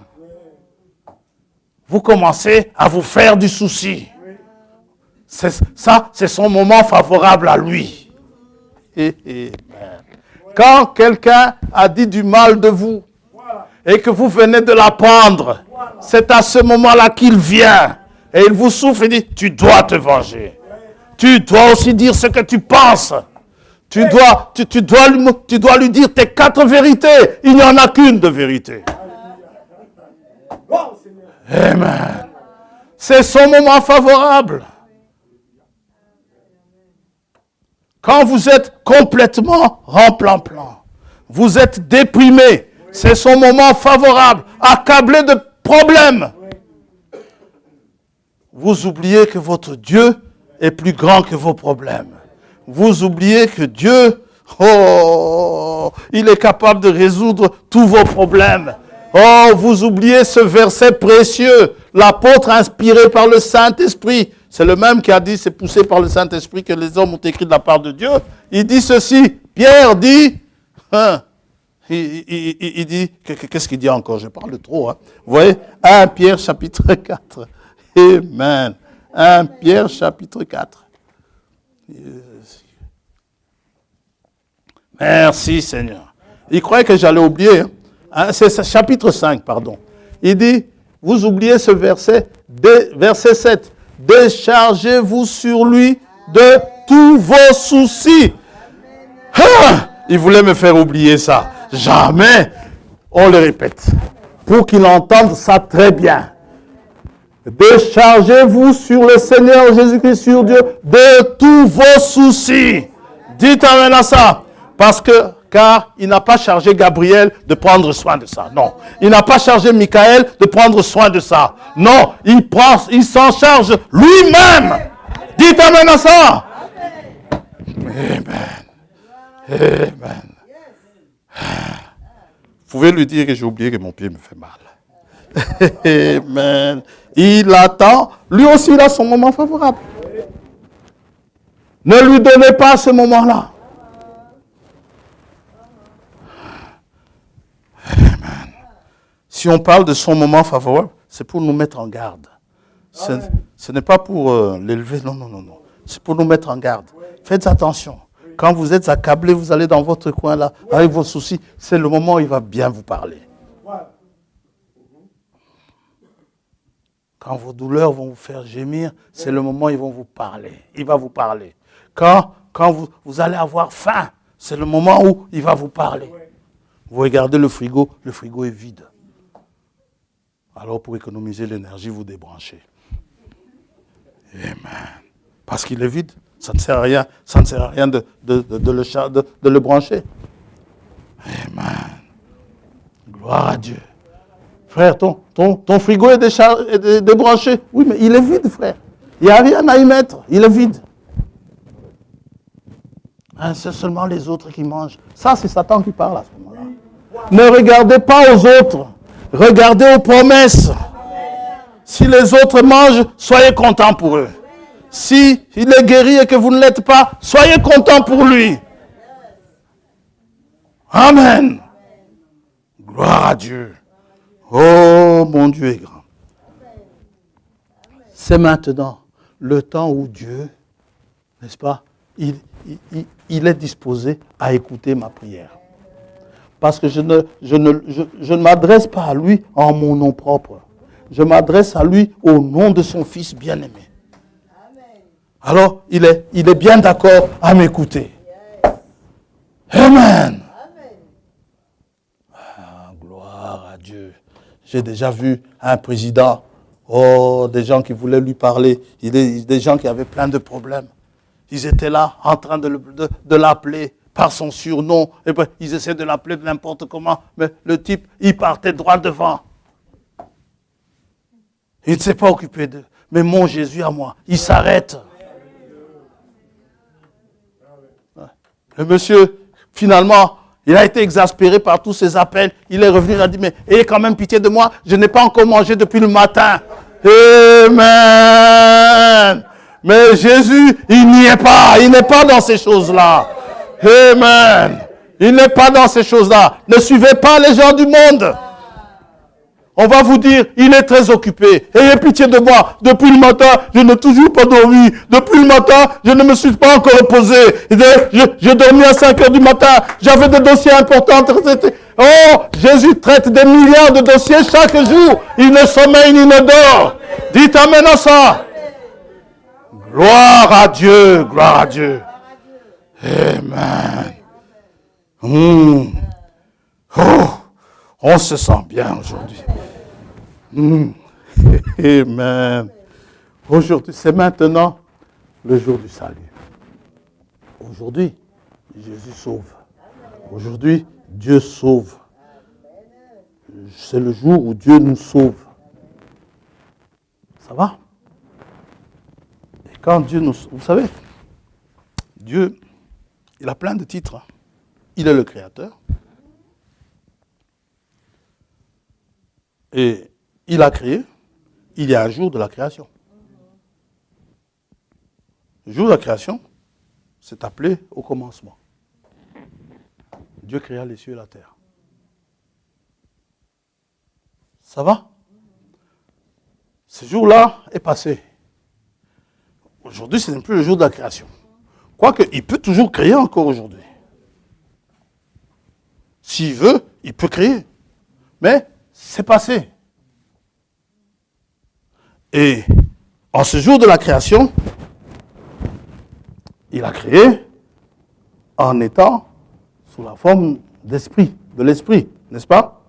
Speaker 1: Vous commencez à vous faire du souci. Ça, c'est son moment favorable à lui. Quand quelqu'un a dit du mal de vous et que vous venez de l'apprendre, c'est à ce moment-là qu'il vient et il vous souffle et dit, tu dois te venger. Tu dois aussi dire ce que tu penses. Tu dois lui dire tes 4 vérités. Il n'y en a qu'une de vérité. Amen. C'est son moment favorable. Quand vous êtes complètement remplan-plan, vous êtes déprimé, c'est son moment favorable, accablé de problèmes. Vous oubliez que votre Dieu est plus grand que vos problèmes. Vous oubliez que Dieu, il est capable de résoudre tous vos problèmes. Oh, vous oubliez ce verset précieux, l'apôtre inspiré par le Saint-Esprit. C'est le même qui a dit, c'est poussé par le Saint-Esprit que les hommes ont écrit de la part de Dieu. Il dit ceci, Pierre dit, il dit, qu'est-ce qu'il dit encore? Je parle trop. Vous voyez, 1 Pierre chapitre 4. Amen. 1 Pierre chapitre 4. Merci Seigneur. Il croyait que j'allais oublier. C'est chapitre 5, pardon. Il dit, vous oubliez ce verset, verset 7. Déchargez-vous sur lui de tous vos soucis. Il voulait me faire oublier ça. Jamais. On le répète. Pour qu'il entende ça très bien. Déchargez-vous sur le Seigneur Jésus-Christ, sur Dieu, de tous vos soucis. Dites amen à ça. Car il n'a pas chargé Gabriel de prendre soin de ça. Non. Il n'a pas chargé Michael de prendre soin de ça. Non. Il s'en charge lui-même. Dites amen à ça. Amen. Amen. Vous pouvez lui dire que j'ai oublié que mon pied me fait mal. Amen. Il attend. Lui aussi, il a son moment favorable. Ne lui donnez pas ce moment-là. Amen. Si on parle de son moment favorable, c'est pour nous mettre en garde. Ce n'est pas pour l'élever, non. C'est pour nous mettre en garde. Faites attention. Quand vous êtes accablé, vous allez dans votre coin là, avec vos soucis, c'est le moment où il va bien vous parler. Quand vos douleurs vont vous faire gémir, c'est le moment où ils vont vous parler. Il va vous parler. Quand vous allez avoir faim, c'est le moment où il va vous parler. Vous regardez le frigo est vide. Alors pour économiser l'énergie, vous débranchez. Amen. Parce qu'il est vide, ça ne sert à rien de le brancher. Amen. Gloire à Dieu. Frère, ton frigo est débranché. Oui, mais il est vide, frère. Il n'y a rien à y mettre. Il est vide. C'est seulement les autres qui mangent. Ça, c'est Satan qui parle à ce moment-là. Ne regardez pas aux autres. Regardez aux promesses. Si les autres mangent, soyez contents pour eux. Si il est guéri et que vous ne l'êtes pas, soyez contents pour lui. Amen. Gloire à Dieu. Oh, mon Dieu est grand. C'est maintenant le temps où Dieu, n'est-ce pas, il est disposé à écouter ma prière. Parce que je ne m'adresse pas à lui en mon nom propre. Je m'adresse à lui au nom de son Fils bien-aimé. Alors, il est bien d'accord à m'écouter. Amen. Ah, gloire à Dieu. J'ai déjà vu un président, des gens qui voulaient lui parler, des gens qui avaient plein de problèmes. Ils étaient là, en train de l'appeler. par son surnom. Et puis, ils essaient de l'appeler de n'importe comment. Mais le type, il partait droit devant. Il ne s'est pas occupé d'eux. Mais mon Jésus à moi, il s'arrête. Le monsieur, finalement, il a été exaspéré par tous ces appels. Il est revenu, il a dit, mais ayez quand même pitié de moi. Je n'ai pas encore mangé depuis le matin. Amen. Mais Jésus, il n'y est pas. Il n'est pas dans ces choses-là. Amen. Il n'est pas dans ces choses-là. Ne suivez pas les gens du monde. On va vous dire, il est très occupé. Ayez pitié de moi. Depuis le matin, je n'ai toujours pas dormi. Depuis le matin, je ne me suis pas encore reposé. J'ai dormi à 5 heures du matin. J'avais des dossiers importants. Oh, Jésus traite des milliards de dossiers chaque jour. Il ne sommeille ni ne dort. Dites amen à ça. Gloire à Dieu. Gloire à Dieu. Amen. Oh, on se sent bien aujourd'hui. Amen. Aujourd'hui, c'est maintenant le jour du salut. Aujourd'hui, Jésus sauve. Aujourd'hui, Dieu sauve. C'est le jour où Dieu nous sauve. Ça va? Et quand Dieu nous sauve, vous savez, Dieu, il a plein de titres. Il est le Créateur. Et il a créé. Il y a un jour de la création. Le jour de la création, c'est appelé au commencement. Dieu créa les cieux et la terre. Ça va? Ce jour-là est passé. Aujourd'hui, ce n'est plus le jour de la création. Quoique, il peut toujours créer encore aujourd'hui. S'il veut, il peut créer. Mais c'est passé. Et en ce jour de la création, il a créé en étant sous la forme d'esprit, de l'esprit, n'est-ce pas?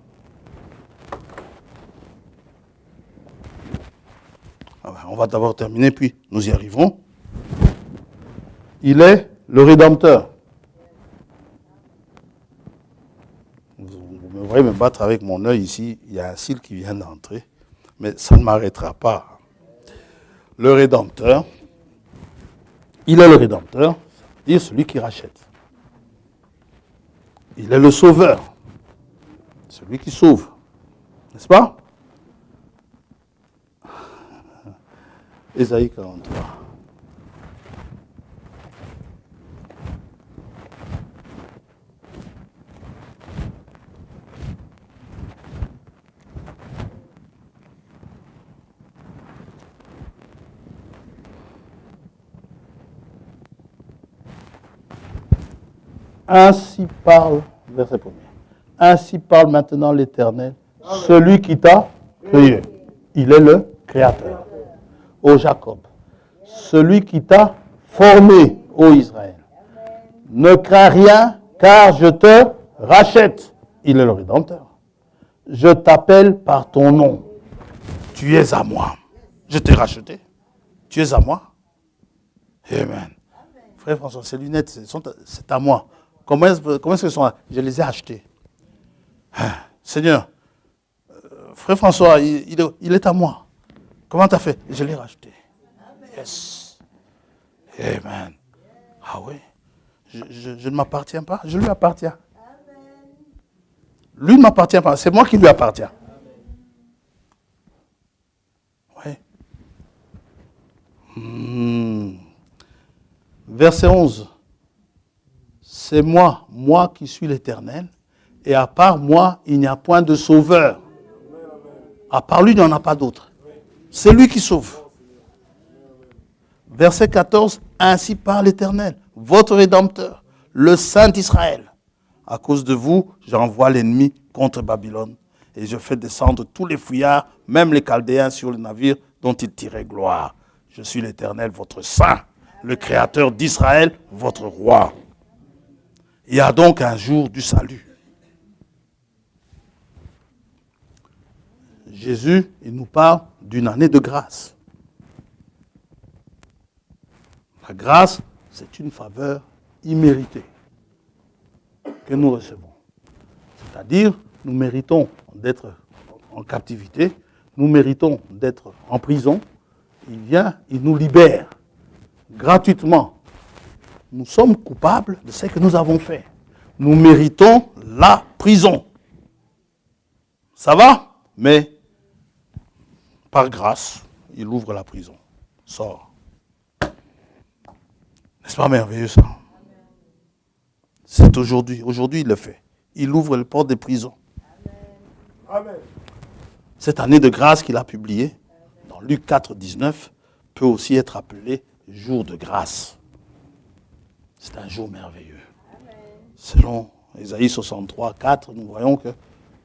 Speaker 1: On va d'abord terminer, puis nous y arriverons. Il est le Rédempteur. Vous me voyez me battre avec mon œil ici, il y a un cil qui vient d'entrer, mais ça ne m'arrêtera pas. Le Rédempteur, il est le Rédempteur, c'est-à-dire celui qui rachète. Il est le Sauveur, celui qui sauve, n'est-ce pas? Ésaïe 43. Ainsi parle, verset 1er. Ainsi parle maintenant l'Éternel, celui qui t'a créé. Il est le Créateur. Ô Jacob, celui qui t'a formé, ô Israël. Ne crains rien, car je te rachète. Il est le Rédempteur. Je t'appelle par ton nom. Tu es à moi. Je t'ai racheté. Tu es à moi. Amen. Frère François, ces lunettes, c'est à moi. Comment est-ce qu'elles sont là? Je les ai achetées. Seigneur, frère François, il est à moi. Comment tu as fait? Je l'ai racheté. Yes. Amen. Ah oui. Je ne m'appartiens pas. Je lui appartiens. Lui ne m'appartient pas. C'est moi qui lui appartiens. Oui. Verset 11. C'est moi qui suis l'Éternel, et à part moi, il n'y a point de sauveur. À part lui, il n'y en a pas d'autre. C'est lui qui sauve. Verset 14, ainsi parle l'Éternel, votre Rédempteur, le Saint d'Israël. À cause de vous, j'envoie l'ennemi contre Babylone, et je fais descendre tous les fouillards, même les Chaldéens sur le navire dont ils tiraient gloire. Je suis l'Éternel, votre Saint, le Créateur d'Israël, votre Roi. Il y a donc un jour du salut. Jésus, il nous parle d'une année de grâce. La grâce, c'est une faveur imméritée. que nous recevons. C'est-à-dire, nous méritons d'être en captivité, nous méritons d'être en prison. Il vient, il nous libère gratuitement. Nous sommes coupables de ce que nous avons fait. Nous méritons la prison. Ça va? Mais par grâce, il ouvre la prison. Sort. N'est-ce pas merveilleux ça? C'est aujourd'hui. Aujourd'hui, il le fait. Il ouvre les portes des prisons. Amen. Cette année de grâce qu'il a publiée, dans Luc 4, 19, peut aussi être appelée jour de grâce. C'est un jour merveilleux. Amen. Selon Ésaïe 63, 4, nous voyons que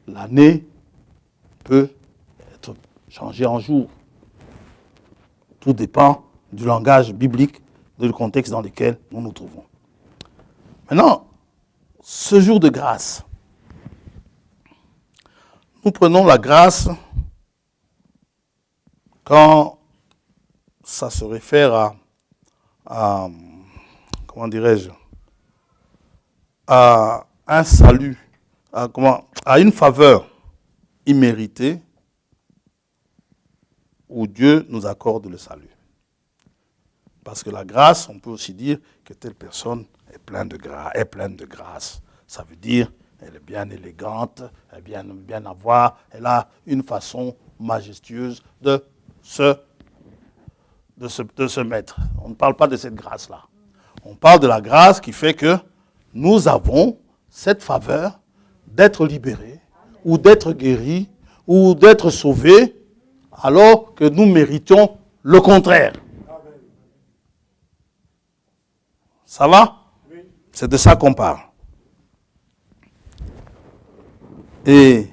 Speaker 1: l'année peut être changée en jour. Tout dépend du langage biblique, du contexte dans lequel nous nous trouvons. Maintenant, ce jour de grâce, nous prenons la grâce quand ça se réfère à comment dirais-je, à un salut, à une faveur imméritée où Dieu nous accorde le salut. Parce que la grâce, on peut aussi dire que telle personne est pleine de grâce. Ça veut dire elle est bien élégante, elle est bien à voir, elle a une façon majestueuse de se mettre. On ne parle pas de cette grâce-là. On parle de la grâce qui fait que nous avons cette faveur d'être libérés, ou d'être guéris, ou d'être sauvés, alors que nous méritions le contraire. Ça va? C'est de ça qu'on parle. Et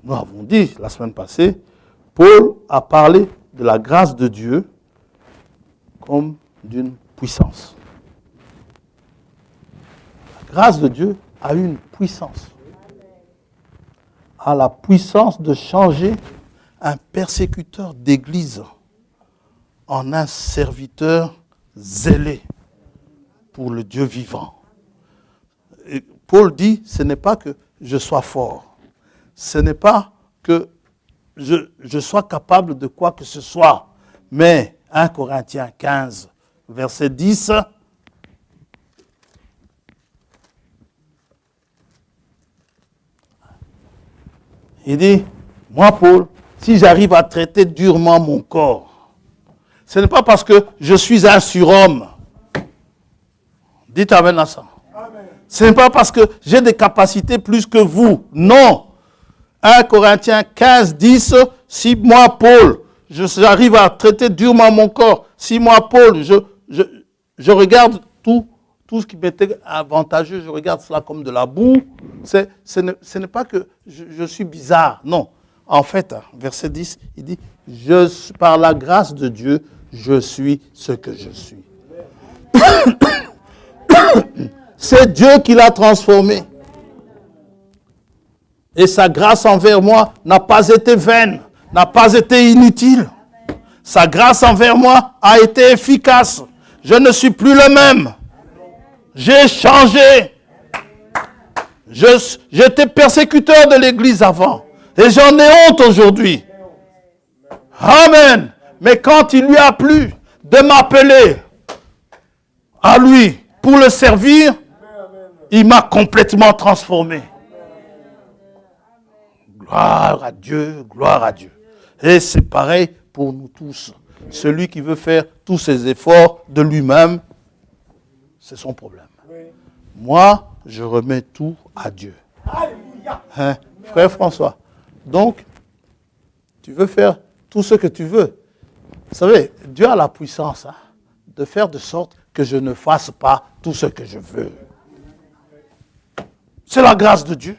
Speaker 1: nous avons dit la semaine passée, Paul a parlé de la grâce de Dieu comme d'une puissance. La grâce de Dieu a une puissance. A la puissance de changer un persécuteur d'église en un serviteur zélé pour le Dieu vivant. Et Paul dit, ce n'est pas que je sois fort. Ce n'est pas que je sois capable de quoi que ce soit. Mais 1 Corinthiens 15, verset 10, il dit, moi Paul, si j'arrive à traiter durement mon corps, ce n'est pas parce que je suis un surhomme. Dites amen à ça. Amen. Ce n'est pas parce que j'ai des capacités plus que vous. Non. 1 Corinthiins 15, 10, si moi Paul, j'arrive à traiter durement mon corps, si moi Paul, je regarde tout ce qui m'était avantageux, je regarde cela comme de la boue, ce n'est pas que je suis bizarre, non. En fait, verset 10, il dit, par la grâce de Dieu, je suis ce que je suis. C'est Dieu qui l'a transformé. Et sa grâce envers moi n'a pas été vaine, n'a pas été inutile. Sa grâce envers moi a été efficace. Je ne suis plus le même. J'ai changé. J'étais persécuteur de l'Église avant. Et j'en ai honte aujourd'hui. Amen. Mais quand il lui a plu de m'appeler à lui pour le servir, il m'a complètement transformé. Gloire à Dieu, gloire à Dieu. Et c'est pareil pour nous tous. Celui qui veut faire tous ses efforts de lui-même, c'est son problème. Moi, je remets tout à Dieu. Hein, frère François, donc, tu veux faire tout ce que tu veux. Vous savez, Dieu a la puissance de faire de sorte que je ne fasse pas tout ce que je veux. C'est la grâce de Dieu.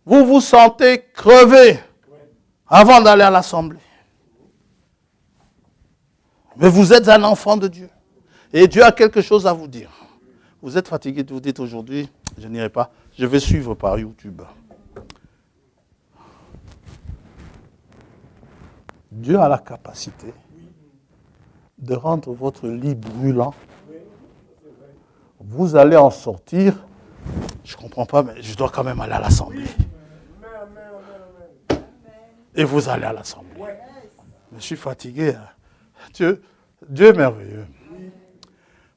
Speaker 1: Vous vous sentez crevé avant d'aller à l'assemblée. Mais vous êtes un enfant de Dieu. Et Dieu a quelque chose à vous dire. Vous êtes fatigué, vous dites aujourd'hui, je n'irai pas, je vais suivre par YouTube. Dieu a la capacité de rendre votre lit brûlant vous allez en sortir. Je ne comprends pas, mais je dois quand même aller à l'assemblée. Et vous allez à l'assemblée. Je suis fatigué. Hein. Dieu est merveilleux.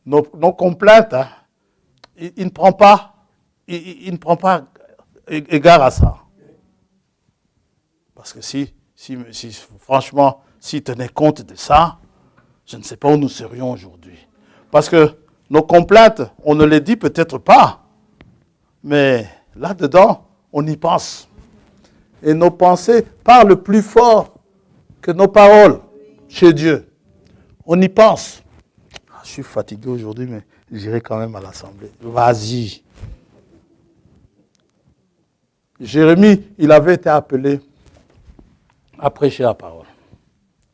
Speaker 1: Nos complaintes, hein, il ne prend pas égard à ça. Parce que si franchement, s'il tenait compte de ça, je ne sais pas où nous serions aujourd'hui. Parce que nos complaintes, on ne les dit peut-être pas, mais là-dedans, on y pense. Et nos pensées parlent plus fort que nos paroles chez Dieu. On y pense. Je suis fatigué aujourd'hui, mais j'irai quand même à l'assemblée. Vas-y. Jérémie, il avait été appelé à prêcher la parole.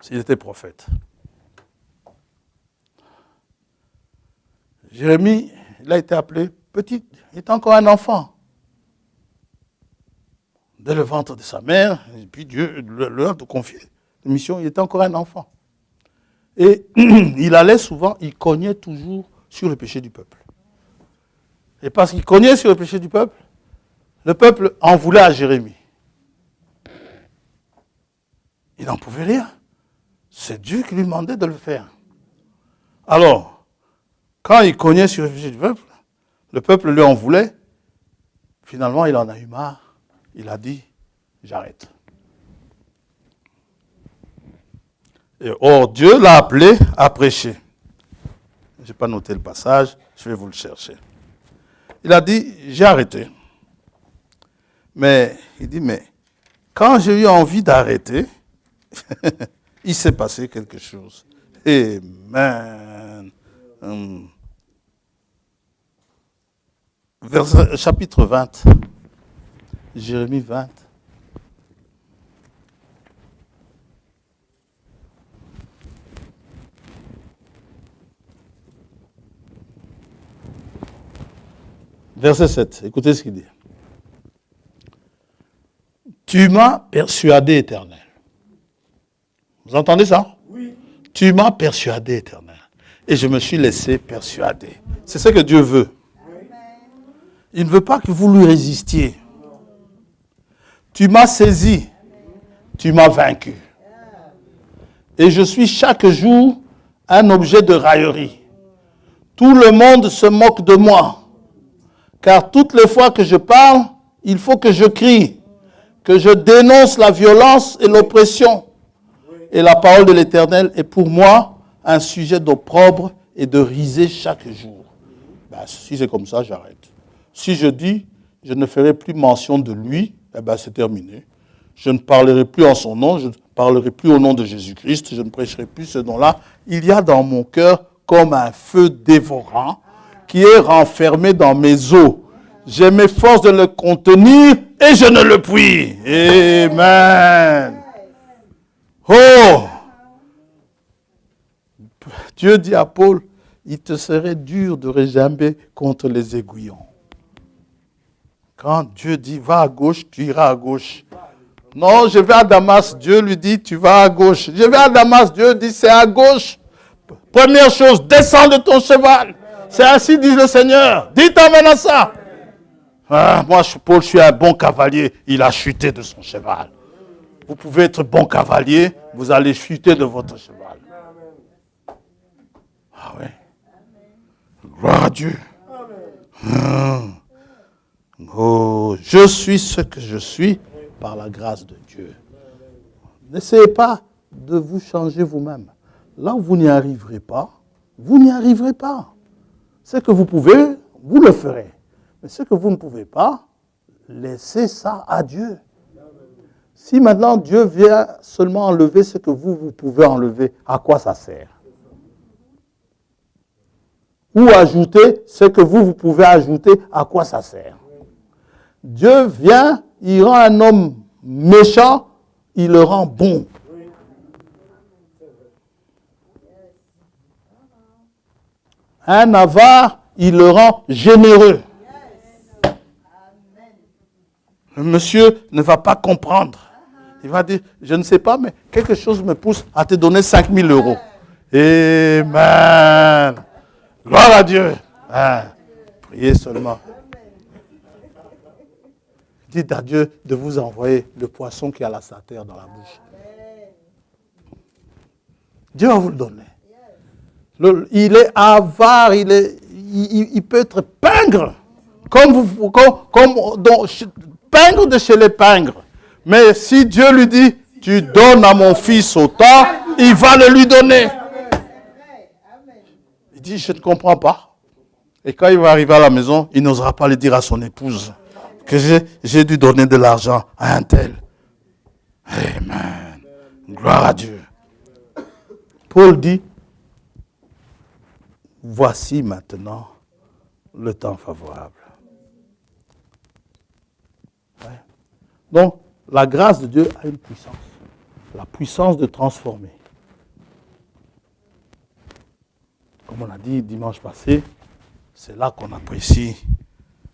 Speaker 1: Il était prophète. Jérémie, il a été appelé petit, il était encore un enfant. Dès le ventre de sa mère, et puis Dieu leur a confié la mission, il était encore un enfant. Et il allait souvent, il cognait toujours sur le péché du peuple. Et parce qu'il cognait sur le péché du peuple, le peuple en voulait à Jérémie. Il n'en pouvait rien. C'est Dieu qui lui demandait de le faire. Alors, quand il cognait sur le péché du peuple, le peuple lui en voulait. Finalement, il en a eu marre. Il a dit, j'arrête. Et or, Dieu l'a appelé à prêcher. Je n'ai pas noté le passage, je vais vous le chercher. Il a dit, j'ai arrêté. Mais, il dit, mais quand j'ai eu envie d'arrêter, il s'est passé quelque chose. Amen. Chapitre 20. Jérémie 20. Verset 7. Écoutez ce qu'il dit. Tu m'as persuadé, Éternel. Vous entendez ça? Oui. Tu m'as persuadé, Éternel. Et je me suis laissé persuader. C'est ce que Dieu veut. Il ne veut pas que vous lui résistiez. Tu m'as saisi. Tu m'as vaincu. Et je suis chaque jour un objet de raillerie. Tout le monde se moque de moi. Car toutes les fois que je parle, il faut que je crie, que je dénonce la violence et l'oppression. Et la parole de l'Éternel est pour moi un sujet d'opprobre et de risée chaque jour. Si c'est comme ça, j'arrête. Si je dis, je ne ferai plus mention de lui, c'est terminé. Je ne parlerai plus en son nom, je ne parlerai plus au nom de Jésus-Christ, je ne prêcherai plus ce nom-là. Il y a dans mon cœur comme un feu dévorant qui est renfermé dans mes os. Je m'efforce de le contenir et je ne le puis. Amen. Oh! Dieu dit à Paul, il te serait dur de réjamber contre les aiguillons. Quand Dieu dit, va à gauche, tu iras à gauche. Non, je vais à Damas. Dieu lui dit, tu vas à gauche. Je vais à Damas. Dieu dit, c'est à gauche. Première chose, descends de ton cheval. C'est ainsi dit le Seigneur. Dites amen à ça. Moi, Paul, je suis un bon cavalier. Il a chuté de son cheval. Vous pouvez être bon cavalier, vous allez chuter de votre cheval. Ah oui. Gloire à Dieu. Oh, je suis ce que je suis par la grâce de Dieu. N'essayez pas de vous changer vous-même. Là où vous n'y arriverez pas, vous n'y arriverez pas. Ce que vous pouvez, vous le ferez. Mais ce que vous ne pouvez pas, laissez ça à Dieu. Si maintenant Dieu vient seulement enlever ce que vous pouvez enlever, à quoi ça sert? Ou ajouter ce que vous pouvez ajouter, à quoi ça sert? Dieu vient, il rend un homme méchant, il le rend bon. Un avare, il le rend généreux. Le monsieur ne va pas comprendre. Il va dire, je ne sais pas, mais quelque chose me pousse à te donner 5 000 euros. Amen. Gloire à Dieu. Priez seulement. Dites à Dieu de vous envoyer le poisson qui a la satire dans la bouche. Dieu va vous le donner. Il est avare, il peut être pingre, pingre de chez les pingres. Mais si Dieu lui dit, tu donnes à mon fils autant, il va le lui donner. Il dit, je ne comprends pas. Et quand il va arriver à la maison, il n'osera pas le dire à son épouse que j'ai dû donner de l'argent à un tel. Amen. Gloire à Dieu. Paul dit, voici maintenant le temps favorable. Ouais. Donc, la grâce de Dieu a une puissance. La puissance de transformer. Comme on a dit dimanche passé, c'est là qu'on apprécie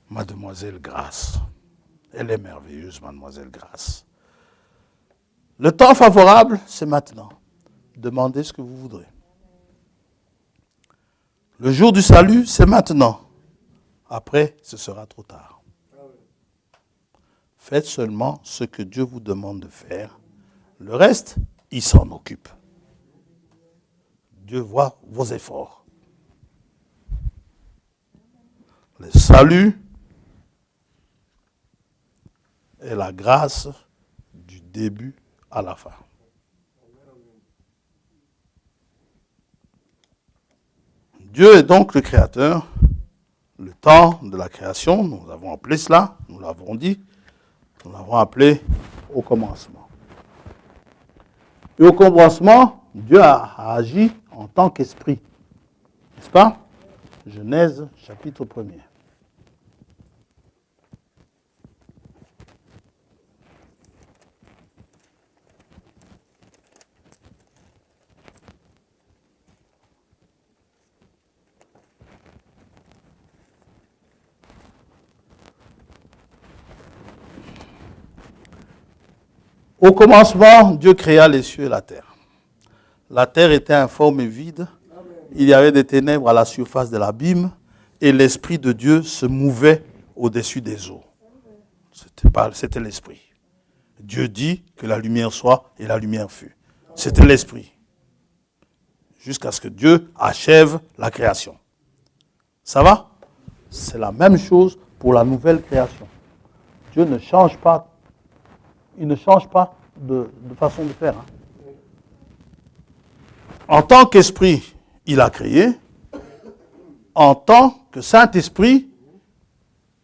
Speaker 1: Mademoiselle Grâce. Elle est merveilleuse, Mademoiselle Grâce. Le temps favorable, c'est maintenant. Demandez ce que vous voudrez. Le jour du salut, c'est maintenant. Après, ce sera trop tard. Faites seulement ce que Dieu vous demande de faire. Le reste, il s'en occupe. Dieu voit vos efforts. Le salut est la grâce du début à la fin. Dieu est donc le créateur. Le temps de la création, nous avons appelé cela, nous l'avons dit, nous l'avons appelé au commencement. Et au commencement, Dieu a agi en tant qu'esprit. N'est-ce pas? Genèse, chapitre 1er. Au commencement, Dieu créa les cieux et la terre. La terre était informe et vide. Il y avait des ténèbres à la surface de l'abîme et l'Esprit de Dieu se mouvait au-dessus des eaux. C'était l'Esprit. Dieu dit que la lumière soit et la lumière fut. C'était l'Esprit. Jusqu'à ce que Dieu achève la création. Ça va? C'est la même chose pour la nouvelle création. Dieu ne change pas. Il ne change pas de façon de faire. Hein. En tant qu'esprit, il a créé. En tant que Saint-Esprit,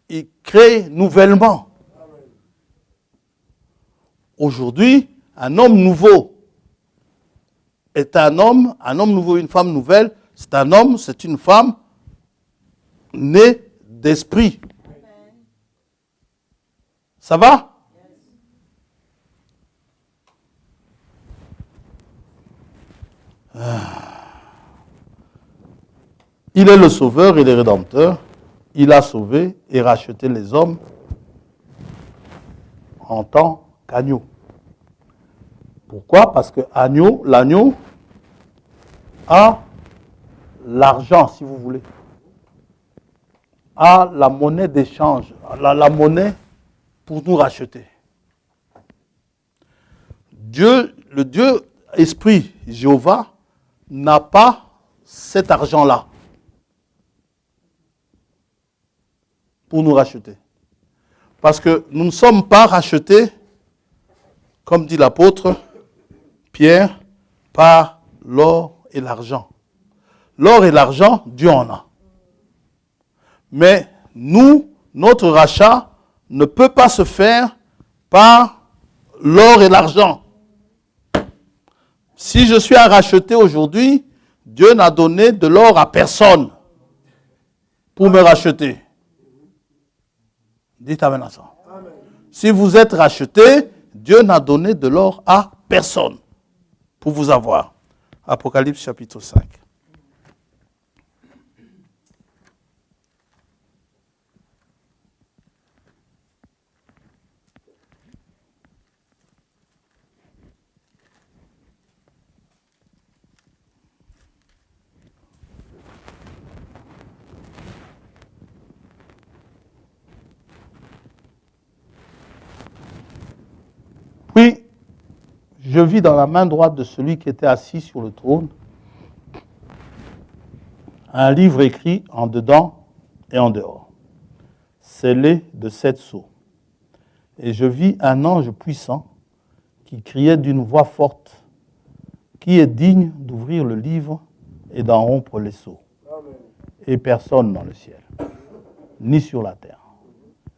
Speaker 1: il crée nouvellement. Aujourd'hui, un homme nouveau est un homme nouveau, une femme nouvelle. C'est un homme, c'est une femme née d'esprit. Ça va? Il est le sauveur et le rédempteur. Il a sauvé et racheté les hommes en tant qu'agneau. Pourquoi? Parce que l'agneau a l'argent, si vous voulez, a la monnaie d'échange, la monnaie pour nous racheter. Dieu, le Dieu Esprit, Jéhovah, n'a pas cet argent-là pour nous racheter. Parce que nous ne sommes pas rachetés, comme dit l'apôtre Pierre, par l'or et l'argent. L'or et l'argent, Dieu en a. Mais nous, notre rachat ne peut pas se faire par l'or et l'argent. Si je suis un racheté aujourd'hui, Dieu n'a donné de l'or à personne pour me racheter. Dites amen à ça. Amen. Si vous êtes racheté, Dieu n'a donné de l'or à personne pour vous avoir. Apocalypse chapitre 5. je vis dans la main droite de celui qui était assis sur le trône un livre écrit en dedans et en dehors, scellé de 7 sceaux. Et je vis un ange puissant qui criait d'une voix forte, qui est digne d'ouvrir le livre et d'en rompre les sceaux. Et personne dans le ciel, ni sur la terre,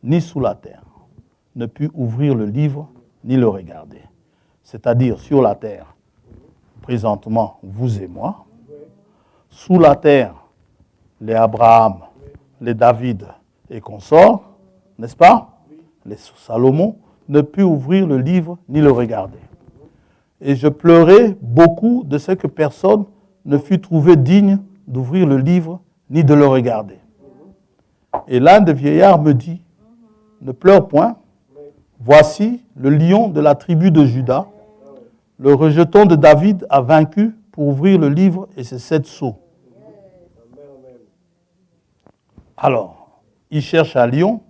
Speaker 1: ni sous la terre, ne put ouvrir le livre ni le regarder. C'est-à-dire sur la terre, présentement, vous et moi. Sous la terre, les Abraham, les David et consorts, n'est-ce pas? Les Salomon ne put ouvrir le livre ni le regarder. Et je pleurais beaucoup de ce que personne ne fut trouvé digne d'ouvrir le livre ni de le regarder. Et l'un des vieillards me dit, ne pleure point, voici le lion de la tribu de Juda, le rejeton de David a vaincu pour ouvrir le livre et ses 7 sceaux. Alors, il cherche un lion,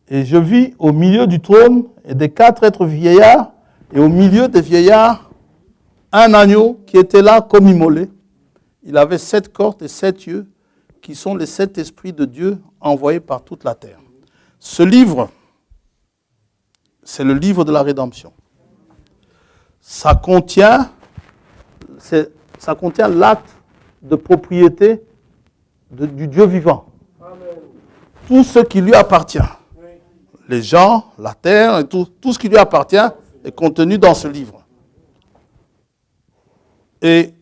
Speaker 1: et je vis au milieu du trône et des 4 êtres vieillards, et au milieu des vieillards, un agneau qui était là comme immolé. Il avait 7 cornes et 7 yeux, qui sont les 7 esprits de Dieu envoyés par toute la terre. Ce livre, c'est le livre de la rédemption. Ça contient l'acte de propriété du Dieu vivant. Amen. Tout ce qui lui appartient, les gens, la terre, et tout ce qui lui appartient est contenu dans ce livre. Et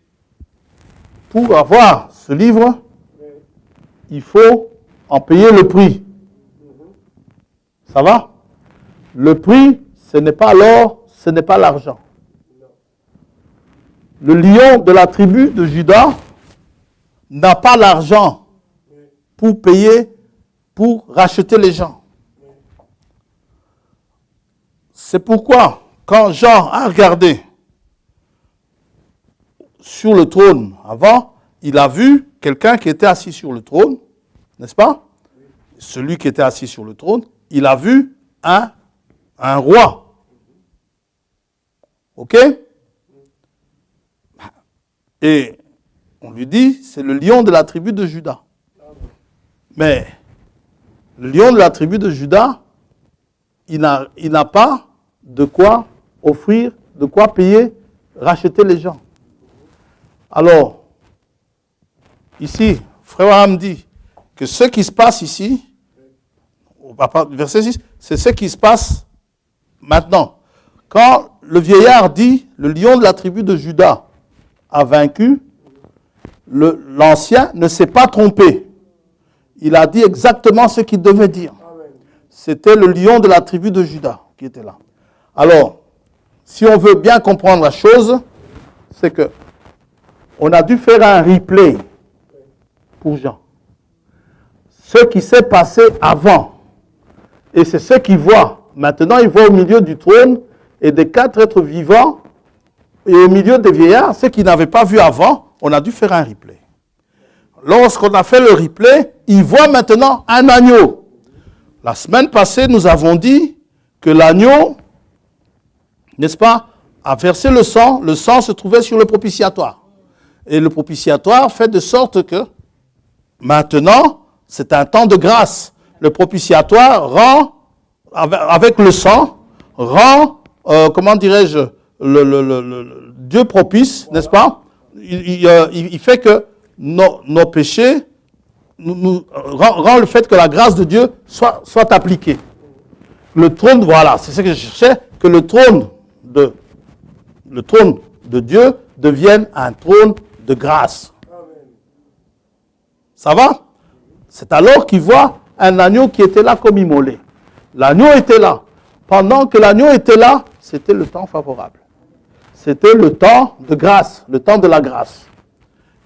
Speaker 1: pour avoir ce livre, il faut en payer le prix. Ça va? Le prix, ce n'est pas l'or, ce n'est pas l'argent. Le lion de la tribu de Juda n'a pas l'argent pour payer, pour racheter les gens. C'est pourquoi, quand Jean a regardé sur le trône avant, il a vu quelqu'un qui était assis sur le trône, n'est-ce pas? Celui qui était assis sur le trône, il a vu un roi. OK? Et on lui dit, c'est le lion de la tribu de Juda. Mais le lion de la tribu de Juda, il n'a pas de quoi offrir, de quoi payer, racheter les gens. Alors, ici, Frère Abraham dit que ce qui se passe ici, verset 6, c'est ce qui se passe maintenant. Quand le vieillard dit, le lion de la tribu de Juda a vaincu, l'ancien ne s'est pas trompé. Il a dit exactement ce qu'il devait dire. C'était le lion de la tribu de Juda qui était là. Alors, si on veut bien comprendre la chose, c'est que on a dû faire un replay pour Jean. Ce qui s'est passé avant, et c'est ce qu'il voit. Maintenant, il voit au milieu du trône et des 4 êtres vivants, et au milieu des vieillards, ce qu'il n'avait pas vu avant, on a dû faire un replay. Lorsqu'on a fait le replay, il voit maintenant un agneau. La semaine passée, nous avons dit que l'agneau, n'est-ce pas, a versé le sang se trouvait sur le propitiatoire. Et le propitiatoire fait de sorte que, maintenant, c'est un temps de grâce. Le propitiatoire rend, avec le sang, rend, comment dirais-je, le Dieu propice, n'est-ce pas? Il fait que nos péchés rend le fait que la grâce de Dieu soit appliquée. Le trône, voilà, c'est ce que je cherchais, que le trône de Dieu devienne un trône de grâce. Ça va? C'est alors qu'il voit un agneau qui était là comme immolé. L'agneau était là. Pendant que l'agneau était là, c'était le temps favorable. C'était le temps de grâce, le temps de la grâce.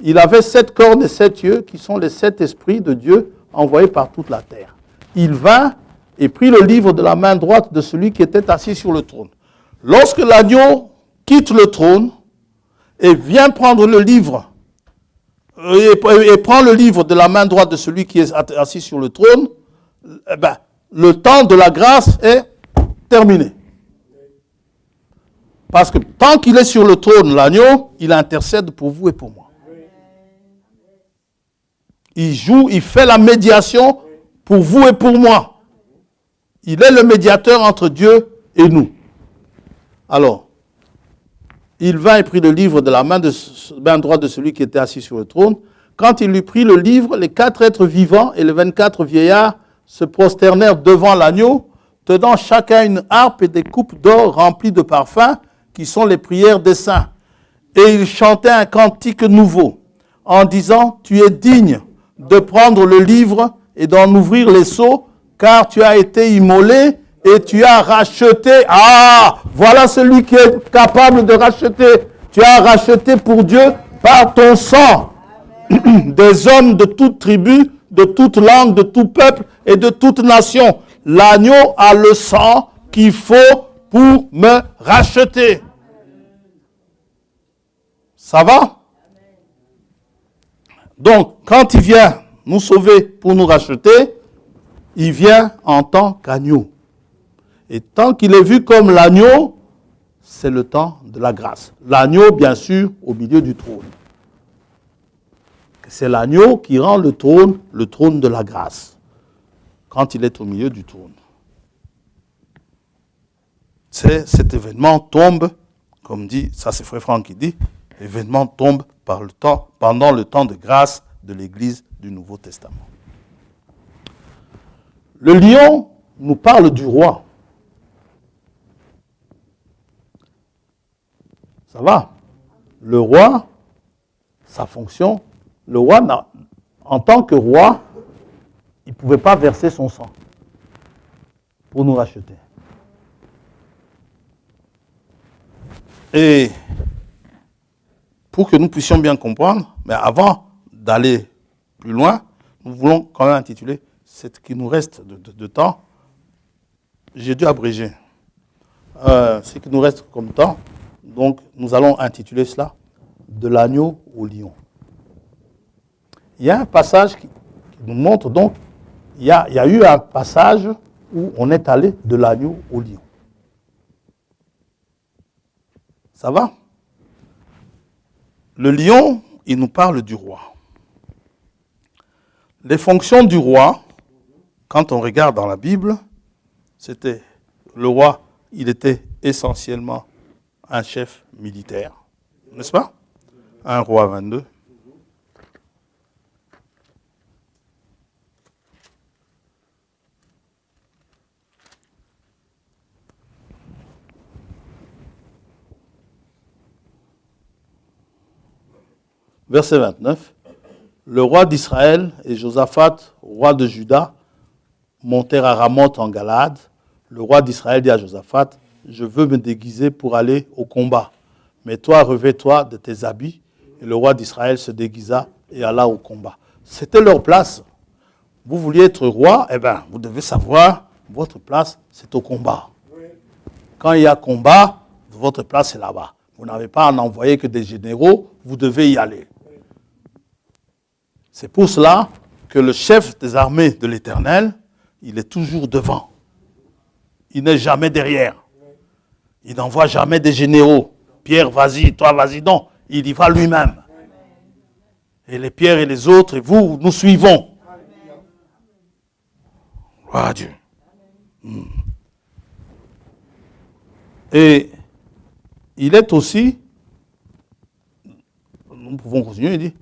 Speaker 1: Il avait 7 cornes et 7 yeux qui sont les 7 esprits de Dieu envoyés par toute la terre. Il vint et prit le livre de la main droite de celui qui était assis sur le trône. Lorsque l'agneau quitte le trône et vient prendre le livre, et prend le livre de la main droite de celui qui est assis sur le trône, le temps de la grâce est terminé. Parce que tant qu'il est sur le trône, l'agneau, il intercède pour vous et pour moi. Il joue, il fait la médiation pour vous et pour moi. Il est le médiateur entre Dieu et nous. Alors, il vint et prit le livre de la main droite de celui qui était assis sur le trône. Quand il lui prit le livre, les 4 êtres vivants et les 24 vieillards se prosternèrent devant l'agneau, tenant chacun une harpe et des coupes d'or remplies de parfums, qui sont les prières des saints. Et ils chantaient un cantique nouveau, en disant, « Tu es digne de prendre le livre et d'en ouvrir les sceaux, car tu as été immolé et tu as racheté. » Ah, voilà celui qui est capable de racheter. Tu as racheté pour Dieu par ton sang des hommes de toute tribu, de toute langue, de tout peuple et de toute nation. L'agneau a le sang qu'il faut pour me racheter. Ça va? Donc, quand il vient nous sauver pour nous racheter, il vient en tant qu'agneau. Et tant qu'il est vu comme l'agneau, c'est le temps de la grâce. L'agneau, bien sûr, au milieu du trône. C'est l'agneau qui rend le trône de la grâce, quand il est au milieu du trône. Cet événement tombe, comme dit, ça c'est Frère Franck qui dit, l'événement tombe pendant le temps de grâce de l'Église du Nouveau Testament. Le lion nous parle du roi. Ça va? Le roi, sa fonction, le roi, en tant que roi, il ne pouvait pas verser son sang pour nous racheter. Et pour que nous puissions bien comprendre, mais avant d'aller plus loin, nous voulons quand même intituler ce qui nous reste de temps. J'ai dû abréger ce qui nous reste comme temps. Donc, nous allons intituler cela « De l'agneau au lion ». Il y a un passage qui nous montre, donc, il y a eu un passage où on est allé de l'agneau au lion. Ça va? Le lion, il nous parle du roi. Les fonctions du roi, quand on regarde dans la Bible, c'était le roi, il était essentiellement un chef militaire, n'est-ce pas? Un roi 22. Verset 29. Le roi d'Israël et Josaphat, roi de Juda, montèrent à Ramoth en Galade. Le roi d'Israël dit à Josaphat, « Je veux me déguiser pour aller au combat. Mais toi, revêt-toi de tes habits. » Et le roi d'Israël se déguisa et alla au combat. C'était leur place. Vous vouliez être roi, eh bien, vous devez savoir, votre place, c'est au combat. Quand il y a combat, votre place est là-bas. Vous n'avez pas à n'envoyer que des généraux, vous devez y aller. C'est pour cela que le chef des armées de l'Éternel, il est toujours devant. Il n'est jamais derrière. Il n'envoie jamais des généraux. Pierre, vas-y, toi, vas-y. Non, il y va lui-même. Et les pierres et les autres, et vous, nous suivons. Gloire à Dieu. Et il est aussi, nous pouvons continuer, il dit,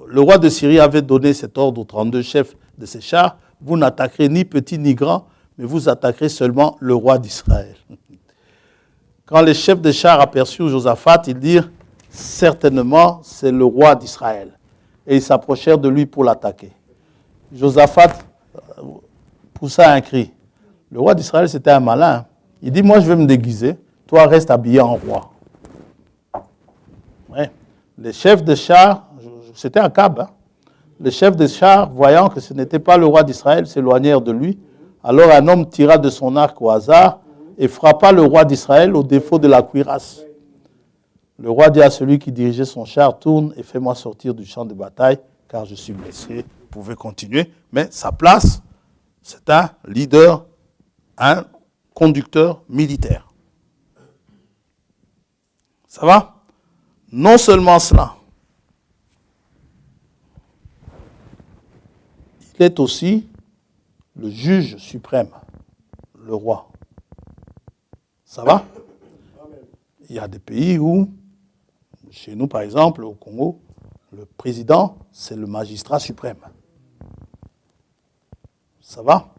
Speaker 1: le roi de Syrie avait donné cet ordre aux 32 chefs de ses chars, vous n'attaquerez ni petit ni grand, mais vous attaquerez seulement le roi d'Israël. Quand les chefs des chars aperçurent Josaphat, ils dirent, certainement c'est le roi d'Israël. Et ils s'approchèrent de lui pour l'attaquer. Josaphat poussa un cri. Le roi d'Israël, c'était un malin. Il dit, moi je vais me déguiser, toi reste habillé en roi. Ouais. Les chefs de chars, c'était un Akab, hein? Les chefs de chars, voyant que ce n'était pas le roi d'Israël, s'éloignèrent de lui. Alors un homme tira de son arc au hasard et frappa le roi d'Israël au défaut de la cuirasse. Le roi dit à celui qui dirigeait son char, tourne et fais-moi sortir du champ de bataille, car je suis blessé. Vous pouvez continuer, mais sa place, c'est un leader, un conducteur militaire. Ça va? Non seulement cela, il est aussi le juge suprême, le roi. Ça va? Il y a des pays où, chez nous par exemple, au Congo, le président, c'est le magistrat suprême. Ça va?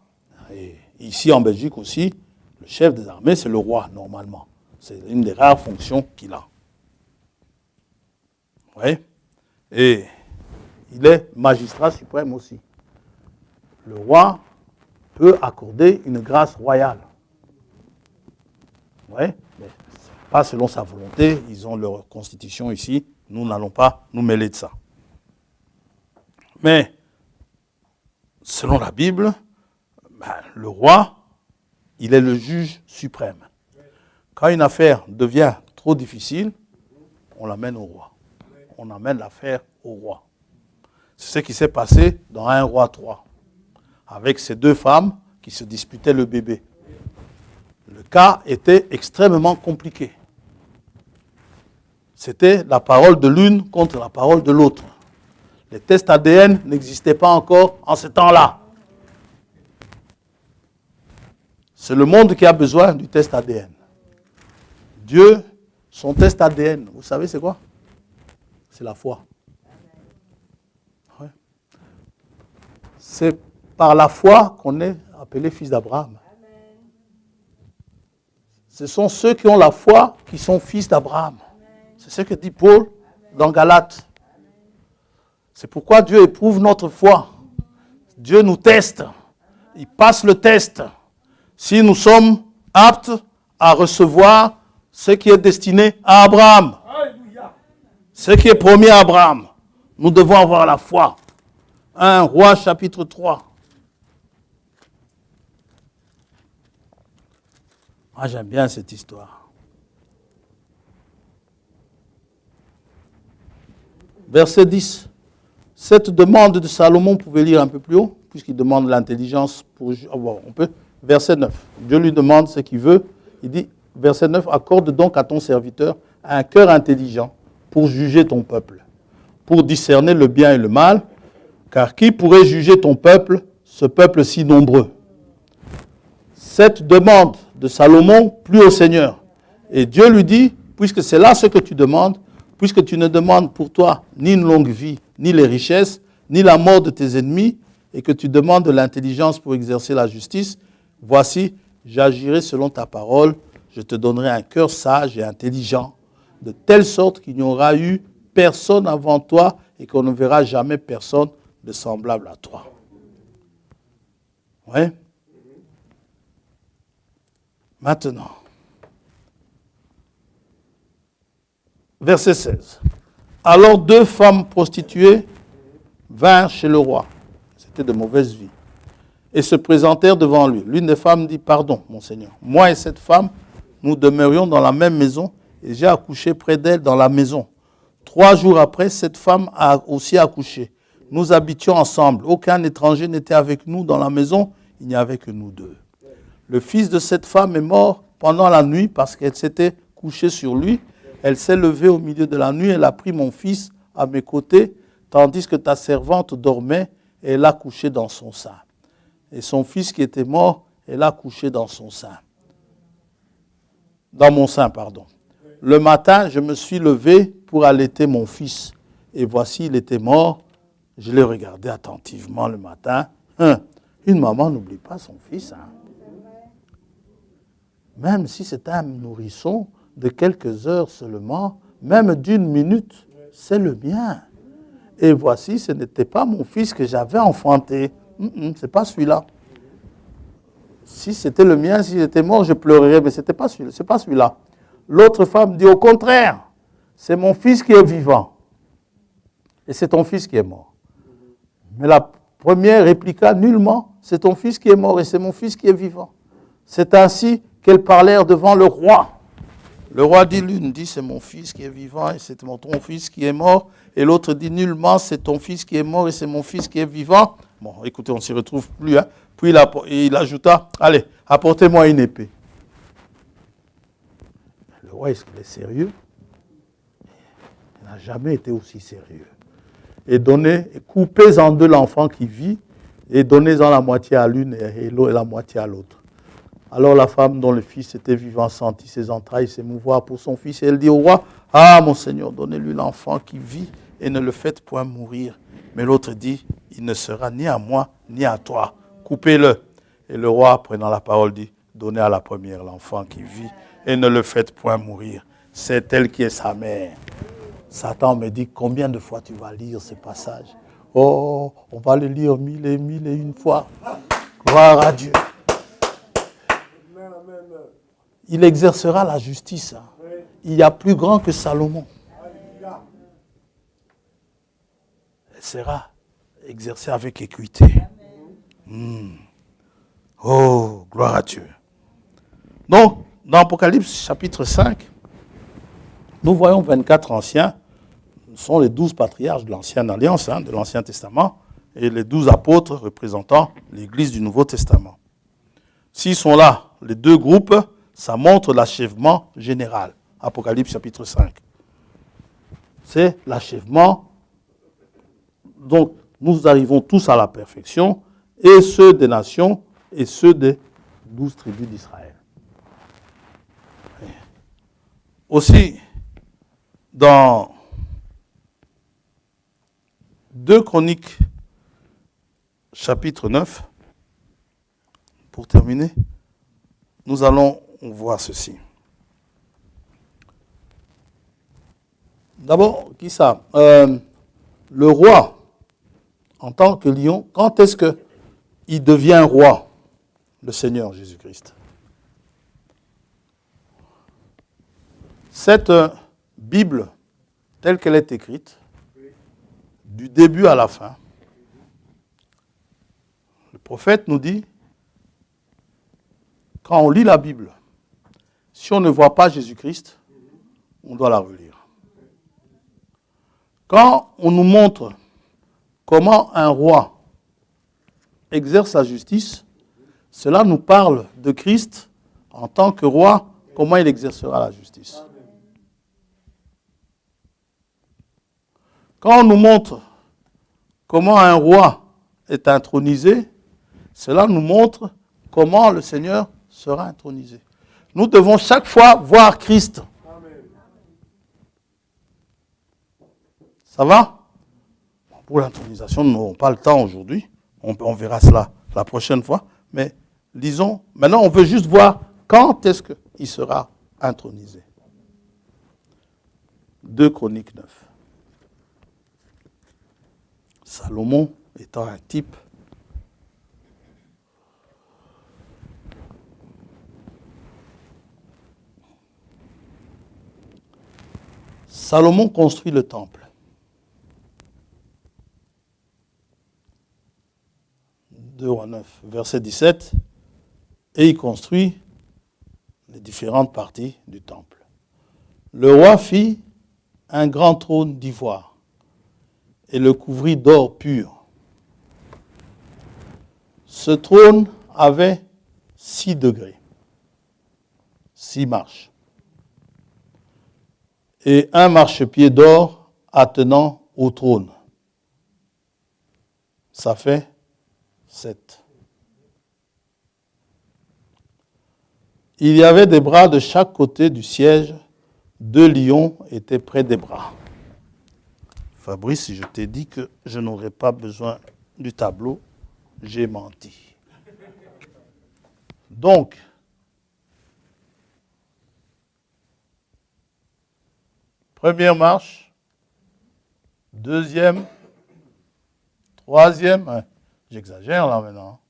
Speaker 1: Et ici en Belgique aussi, le chef des armées, c'est le roi, normalement. C'est une des rares fonctions qu'il a. Oui? Et il est magistrat suprême aussi. Le roi peut accorder une grâce royale. Oui? Mais pas selon sa volonté. Ils ont leur constitution ici. Nous n'allons pas nous mêler de ça. Mais, selon la Bible, le roi, il est le juge suprême. Quand une affaire devient trop difficile, on l'amène au roi. On amène l'affaire au roi. C'est ce qui s'est passé dans 1 Roi 3, avec ces deux femmes qui se disputaient le bébé. Le cas était extrêmement compliqué. C'était la parole de l'une contre la parole de l'autre. Les tests ADN n'existaient pas encore en ce temps-là. C'est le monde qui a besoin du test ADN. Dieu, son test ADN, vous savez c'est quoi? C'est la foi. Ouais. C'est par la foi qu'on est appelé fils d'Abraham. Ce sont ceux qui ont la foi qui sont fils d'Abraham. C'est ce que dit Paul dans Galates. C'est pourquoi Dieu éprouve notre foi. Dieu nous teste. Il passe le test. Si nous sommes aptes à recevoir ce qui est destiné à Abraham, ce qui est promis à Abraham, nous devons avoir la foi. 1 Roi chapitre 3. Moi j'aime bien cette histoire. Verset 10. Cette demande de Salomon, vous pouvez lire un peu plus haut, puisqu'il demande l'intelligence pour... Bon, on peut. Verset 9. Dieu lui demande ce qu'il veut. Il dit, verset 9, accorde donc à ton serviteur un cœur intelligent pour juger ton peuple, pour discerner le bien et le mal, car qui pourrait juger ton peuple, ce peuple si nombreux? Cette demande de Salomon plut au Seigneur. Et Dieu lui dit, puisque c'est là ce que tu demandes, puisque tu ne demandes pour toi ni une longue vie, ni les richesses, ni la mort de tes ennemis, et que tu demandes de l'intelligence pour exercer la justice, voici, j'agirai selon ta parole, je te donnerai un cœur sage et intelligent, de telle sorte qu'il n'y aura eu personne avant toi et qu'on ne verra jamais personne de semblable à toi. Oui. Maintenant, verset 16. Alors 2 femmes prostituées vinrent chez le roi. C'était de mauvaise vie. Et se présentèrent devant lui. L'une des femmes dit, pardon, mon Seigneur, moi et cette femme, nous demeurions dans la même maison et j'ai accouché près d'elle dans la maison. 3 jours après, cette femme a aussi accouché. Nous habitions ensemble. Aucun étranger n'était avec nous dans la maison. Il n'y avait que nous deux. Le fils de cette femme est mort pendant la nuit parce qu'elle s'était couchée sur lui. Elle s'est levée au milieu de la nuit. Elle a pris mon fils à mes côtés, tandis que ta servante dormait et elle l'a couché dans son sein. Et son fils qui était mort, elle l'a couché dans son sein. Dans mon sein, pardon. Le matin, je me suis levé pour allaiter mon fils. Et voici, il était mort. Je l'ai regardé attentivement le matin. Une maman n'oublie pas son fils. Même si c'est un nourrisson de quelques heures seulement, même d'1 minute, c'est le mien. Et voici, ce n'était pas mon fils que j'avais enfanté. C'est pas celui-là. Si c'était le mien, s'il était mort, je pleurerais, mais c'est pas celui-là. L'autre femme dit au contraire, c'est mon fils qui est vivant. Et c'est ton fils qui est mort. Mais la première répliqua nullement, c'est ton fils qui est mort et c'est mon fils qui est vivant. C'est ainsi qu'elles parlèrent devant le roi. Le roi dit, l'une dit, c'est mon fils qui est vivant et c'est ton fils qui est mort. Et l'autre dit, nullement, c'est ton fils qui est mort et c'est mon fils qui est vivant. Bon, écoutez, on ne s'y retrouve plus. Puis il ajouta, allez, apportez-moi une épée. Le roi, est-ce qu'il est sérieux? n'a jamais été aussi sérieux. Et coupez en deux l'enfant qui vit, et donnez-en la moitié à l'une et la moitié à l'autre. Alors la femme dont le fils était vivant sentit ses entrailles s'émouvoir pour son fils, et elle dit au roi, « Ah, mon Seigneur, donnez-lui l'enfant qui vit, et ne le faites point mourir. » Mais l'autre dit, « Il ne sera ni à moi, ni à toi. Coupez-le. » Et le roi, prenant la parole, dit, « Donnez à la première l'enfant qui vit, et ne le faites point mourir. C'est elle qui est sa mère. » Satan me dit, combien de fois tu vas lire ce passage? Oh, on va le lire 1000 fois. Gloire à Dieu. Il exercera la justice. Il y a plus grand que Salomon. Elle sera exercée avec équité. Oh, gloire à Dieu. Donc, dans Apocalypse chapitre 5, nous voyons 24 anciens. Ce sont les 12 patriarches de l'Ancienne Alliance, de l'Ancien Testament, et les 12 apôtres représentant l'Église du Nouveau Testament. S'ils sont là, les deux groupes, ça montre l'achèvement général. Apocalypse chapitre 5. C'est l'achèvement. Donc, nous arrivons tous à la perfection, et ceux des nations, et ceux des 12 tribus d'Israël. Aussi, dans 2 Chroniques, chapitre 9, pour terminer, nous allons voir ceci. D'abord, qui ça? Le roi, en tant que lion, quand est-ce qu'il devient roi, le Seigneur Jésus-Christ? Cette Bible, telle qu'elle est écrite, du début à la fin, le prophète nous dit, quand on lit la Bible, si on ne voit pas Jésus-Christ, on doit la relire. Quand on nous montre comment un roi exerce sa justice, cela nous parle de Christ en tant que roi, comment il exercera la justice. Quand on nous montre comment un roi est intronisé, cela nous montre comment le Seigneur sera intronisé. Nous devons chaque fois voir Christ. Ça va? Pour l'intronisation, nous n'aurons pas le temps aujourd'hui. On verra cela la prochaine fois. Mais lisons. Maintenant, on veut juste voir quand est-ce qu'il sera intronisé. 2 Chroniques 9. Salomon étant un type. Salomon construit le temple. 2 Rois 9, verset 17. Et il construit les différentes parties du temple. Le roi fit un grand trône d'ivoire et le couvrit d'or pur. Ce trône avait 6 degrés, 6 marches, et un marchepied d'or attenant au trône. Ça fait 7. Il y avait des bras de chaque côté du siège. 2 lions étaient près des bras. Fabrice, je t'ai dit que je n'aurais pas besoin du tableau, j'ai menti. Donc, première marche, deuxième, troisième, j'exagère là maintenant.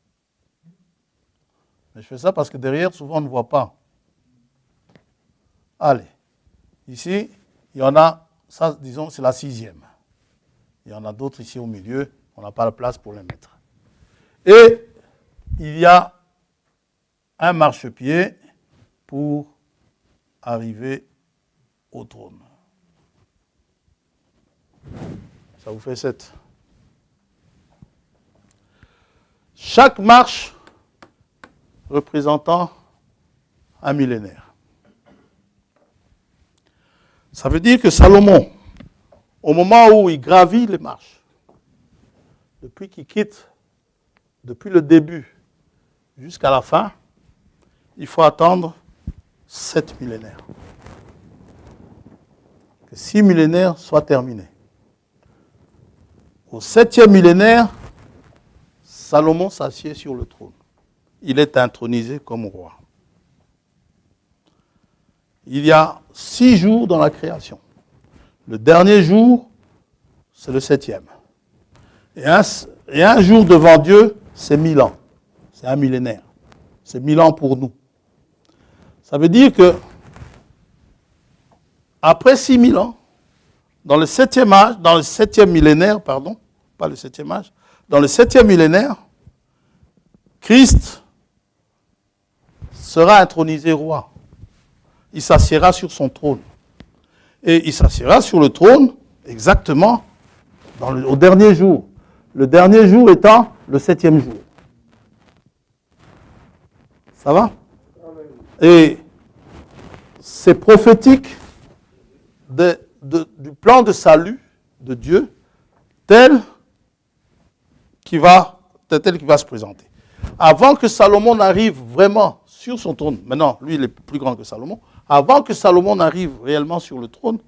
Speaker 1: Mais je fais ça parce que derrière, souvent on ne voit pas. Allez, ici, il y en a, ça disons, c'est la 6e. Il y en a d'autres ici au milieu, on n'a pas la place pour les mettre. Et il y a un marchepied pour arriver au trône. Ça vous fait 7. Chaque marche représentant un millénaire. Ça veut dire que Salomon, au moment où il gravit les marches, depuis qu'il quitte, depuis le début jusqu'à la fin, il faut attendre 7 millénaires. Que 6 millénaires soient terminés. Au 7e millénaire, Salomon s'assied sur le trône. Il est intronisé comme roi. Il y a 6 jours dans la création. Le dernier jour, c'est le 7e. Et un jour devant Dieu, c'est 1000 ans. C'est un millénaire. C'est 1000 ans pour nous. Ça veut dire que, après 6000 ans, dans le 7e âge, dans le 7e millénaire, pardon, pas le 7e âge, dans le 7e millénaire, Christ sera intronisé roi. Il s'assiera sur son trône. Et il s'assiera sur le trône exactement au dernier jour. Le dernier jour étant le 7e jour. Ça va? Et c'est prophétique du plan de salut de Dieu tel qu'il va se présenter. Avant que Salomon n'arrive vraiment sur son trône, maintenant, lui, il est plus grand que Salomon, avant que Salomon n'arrive réellement sur le trône,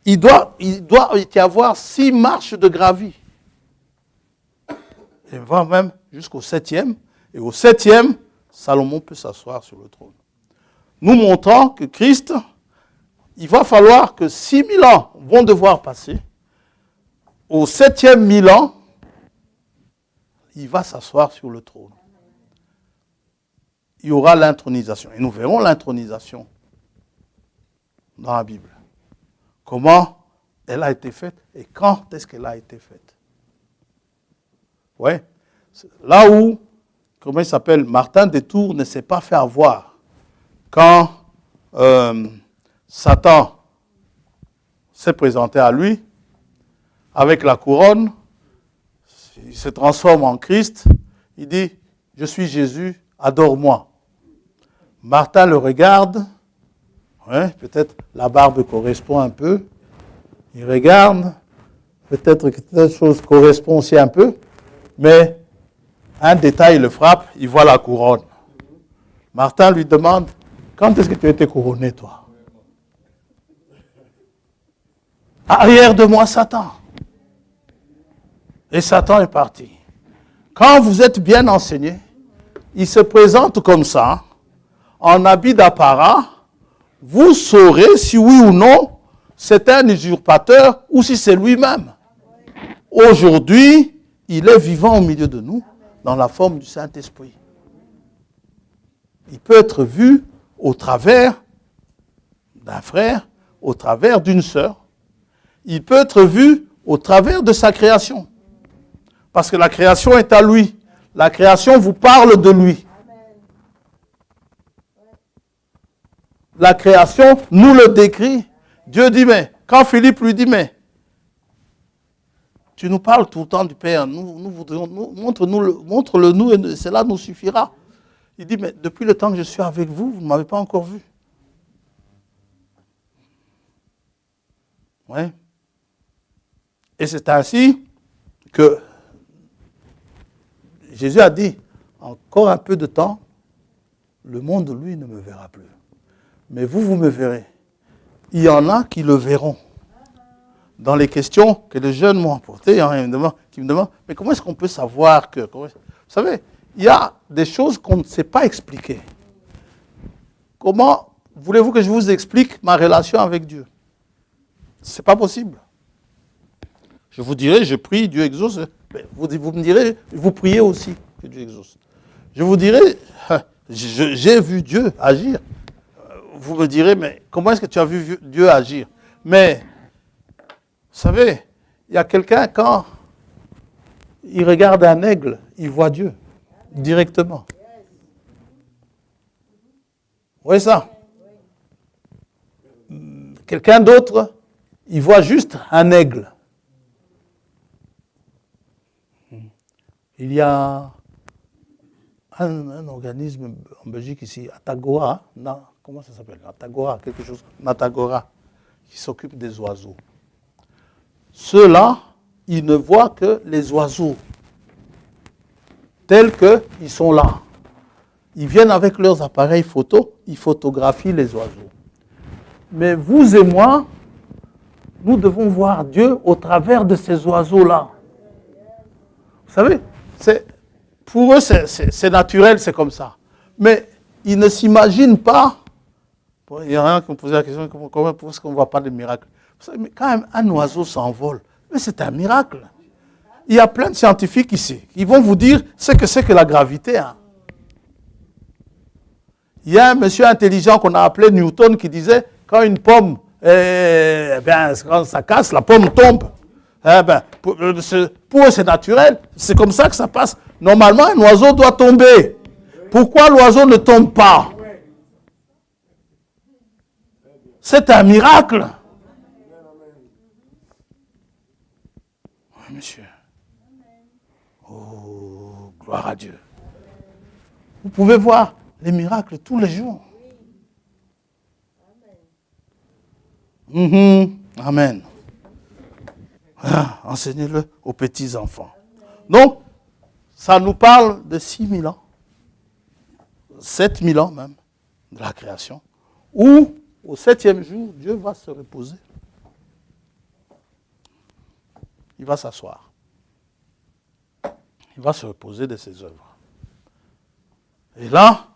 Speaker 1: il doit y avoir 6 marches de gravi. Et va même jusqu'au 7e, et au 7e, Salomon peut s'asseoir sur le trône. Nous montrons que Christ, il va falloir que 6000 ans vont devoir passer. Au 7e 1000 ans, il va s'asseoir sur le trône. Il y aura l'intronisation. Et nous verrons l'intronisation dans la Bible. Comment elle a été faite et quand est-ce qu'elle a été faite. Ouais. Là où, comment il s'appelle, Martin de Tours ne s'est pas fait avoir quand Satan s'est présenté à lui avec la couronne, il se transforme en Christ, il dit, je suis Jésus, adore-moi. Martin le regarde, ouais, peut-être la barbe correspond un peu, il regarde, peut-être que quelque chose correspond aussi un peu, mais un détail le frappe, il voit la couronne. Martin lui demande, quand est-ce que tu as été couronné, toi? Arrière de moi, Satan. Et Satan est parti. Quand vous êtes bien enseigné, il se présente comme ça, en habit d'apparat, vous saurez si oui ou non c'est un usurpateur ou si c'est lui-même. Aujourd'hui, il est vivant au milieu de nous, dans la forme du Saint-Esprit. Il peut être vu au travers d'un frère, au travers d'une sœur. Il peut être vu au travers de sa création. Parce que la création est à lui. La création vous parle de lui. La création nous le décrit. Dieu dit, mais, quand Philippe lui dit, mais, tu nous parles tout le temps du Père, montre-le nous et cela nous suffira. Il dit, mais depuis le temps que je suis avec vous, vous ne m'avez pas encore vu. Oui. Et c'est ainsi que Jésus a dit, encore un peu de temps, le monde, lui, ne me verra plus. Mais vous, vous me verrez. Il y en a qui le verront. Dans les questions que les jeunes m'ont apportées, qui me demandent, mais comment est-ce qu'on peut savoir que... Vous savez, il y a des choses qu'on ne sait pas expliquer. Comment voulez-vous que je vous explique ma relation avec Dieu? Ce n'est pas possible. Je vous dirai, je prie, Dieu exauce. Vous me direz, vous priez aussi, que Dieu exauce. Je vous dirai, j'ai vu Dieu agir. Vous me direz, mais comment est-ce que tu as vu Dieu agir? Mais, vous savez, il y a quelqu'un, quand il regarde un aigle, il voit Dieu, directement. Vous voyez ça? Quelqu'un d'autre, il voit juste un aigle. Il y a un organisme en Belgique ici, Atagora, comment ça s'appelle? Atagora, quelque chose, Natagora, qui s'occupe des oiseaux. ceux-là, ils ne voient que les oiseaux, tels qu'ils sont là. Ils viennent avec leurs appareils photo, ils photographient les oiseaux. Mais vous et moi, nous devons voir Dieu au travers de ces oiseaux-là. Vous savez, pour eux, c'est naturel, c'est comme ça. Mais ils ne s'imaginent pas. Il y en a qui me posaient la question, comment est-ce qu'on ne voit pas de miracle? Vous savez, mais quand même, un oiseau s'envole, mais c'est un miracle. Il y a plein de scientifiques ici qui vont vous dire ce que c'est que la gravité. Hein. Il y a un monsieur intelligent qu'on a appelé Newton qui disait, quand une pomme, quand ça casse, la pomme tombe. Pour eux, c'est naturel. C'est comme ça que ça passe. Normalement, un oiseau doit tomber. Pourquoi l'oiseau ne tombe pas? C'est un miracle. Oui, monsieur. Oh, gloire à Dieu. Vous pouvez voir les miracles tous les jours. Amen. Ah, enseignez-le aux petits-enfants. Donc, ça nous parle de 6000 ans, 7000 ans même, de la création, où, au 7e jour, Dieu va se reposer. Il va s'asseoir. Il va se reposer de ses œuvres. Et là,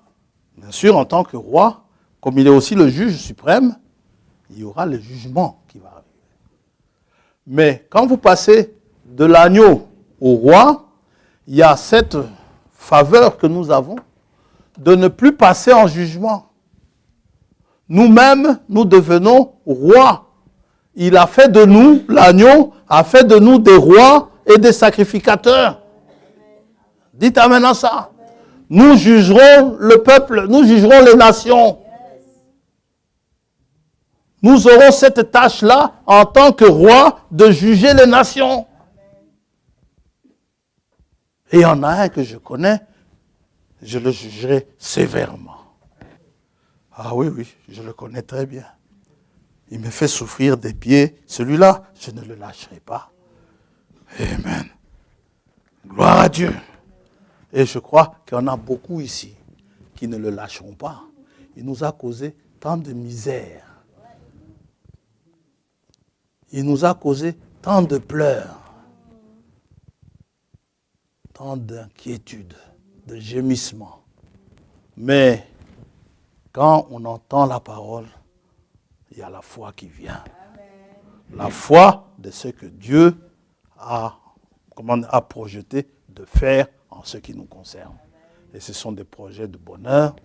Speaker 1: bien sûr, en tant que roi, comme il est aussi le juge suprême, il y aura le jugement qui va arriver. Mais quand vous passez de l'agneau au roi, il y a cette faveur que nous avons de ne plus passer en jugement. Nous-mêmes, nous devenons rois. Il a fait de nous, l'agneau, a fait de nous des rois et des sacrificateurs. Dites amen à ça. Nous jugerons le peuple, nous jugerons les nations. Nous aurons cette tâche-là en tant que roi de juger les nations. Et il y en a un que je connais, je le jugerai sévèrement. Ah oui, oui, je le connais très bien. Il me fait souffrir des pieds. Celui-là, je ne le lâcherai pas. Amen. Gloire à Dieu. Et je crois qu'il y en a beaucoup ici qui ne le lâcheront pas. Il nous a causé tant de misère. Il nous a causé tant de pleurs, tant d'inquiétudes, de gémissements. Mais quand on entend la parole, il y a la foi qui vient. La foi de ce que Dieu a projeté de faire en ce qui nous concerne. Et ce sont des projets de bonheur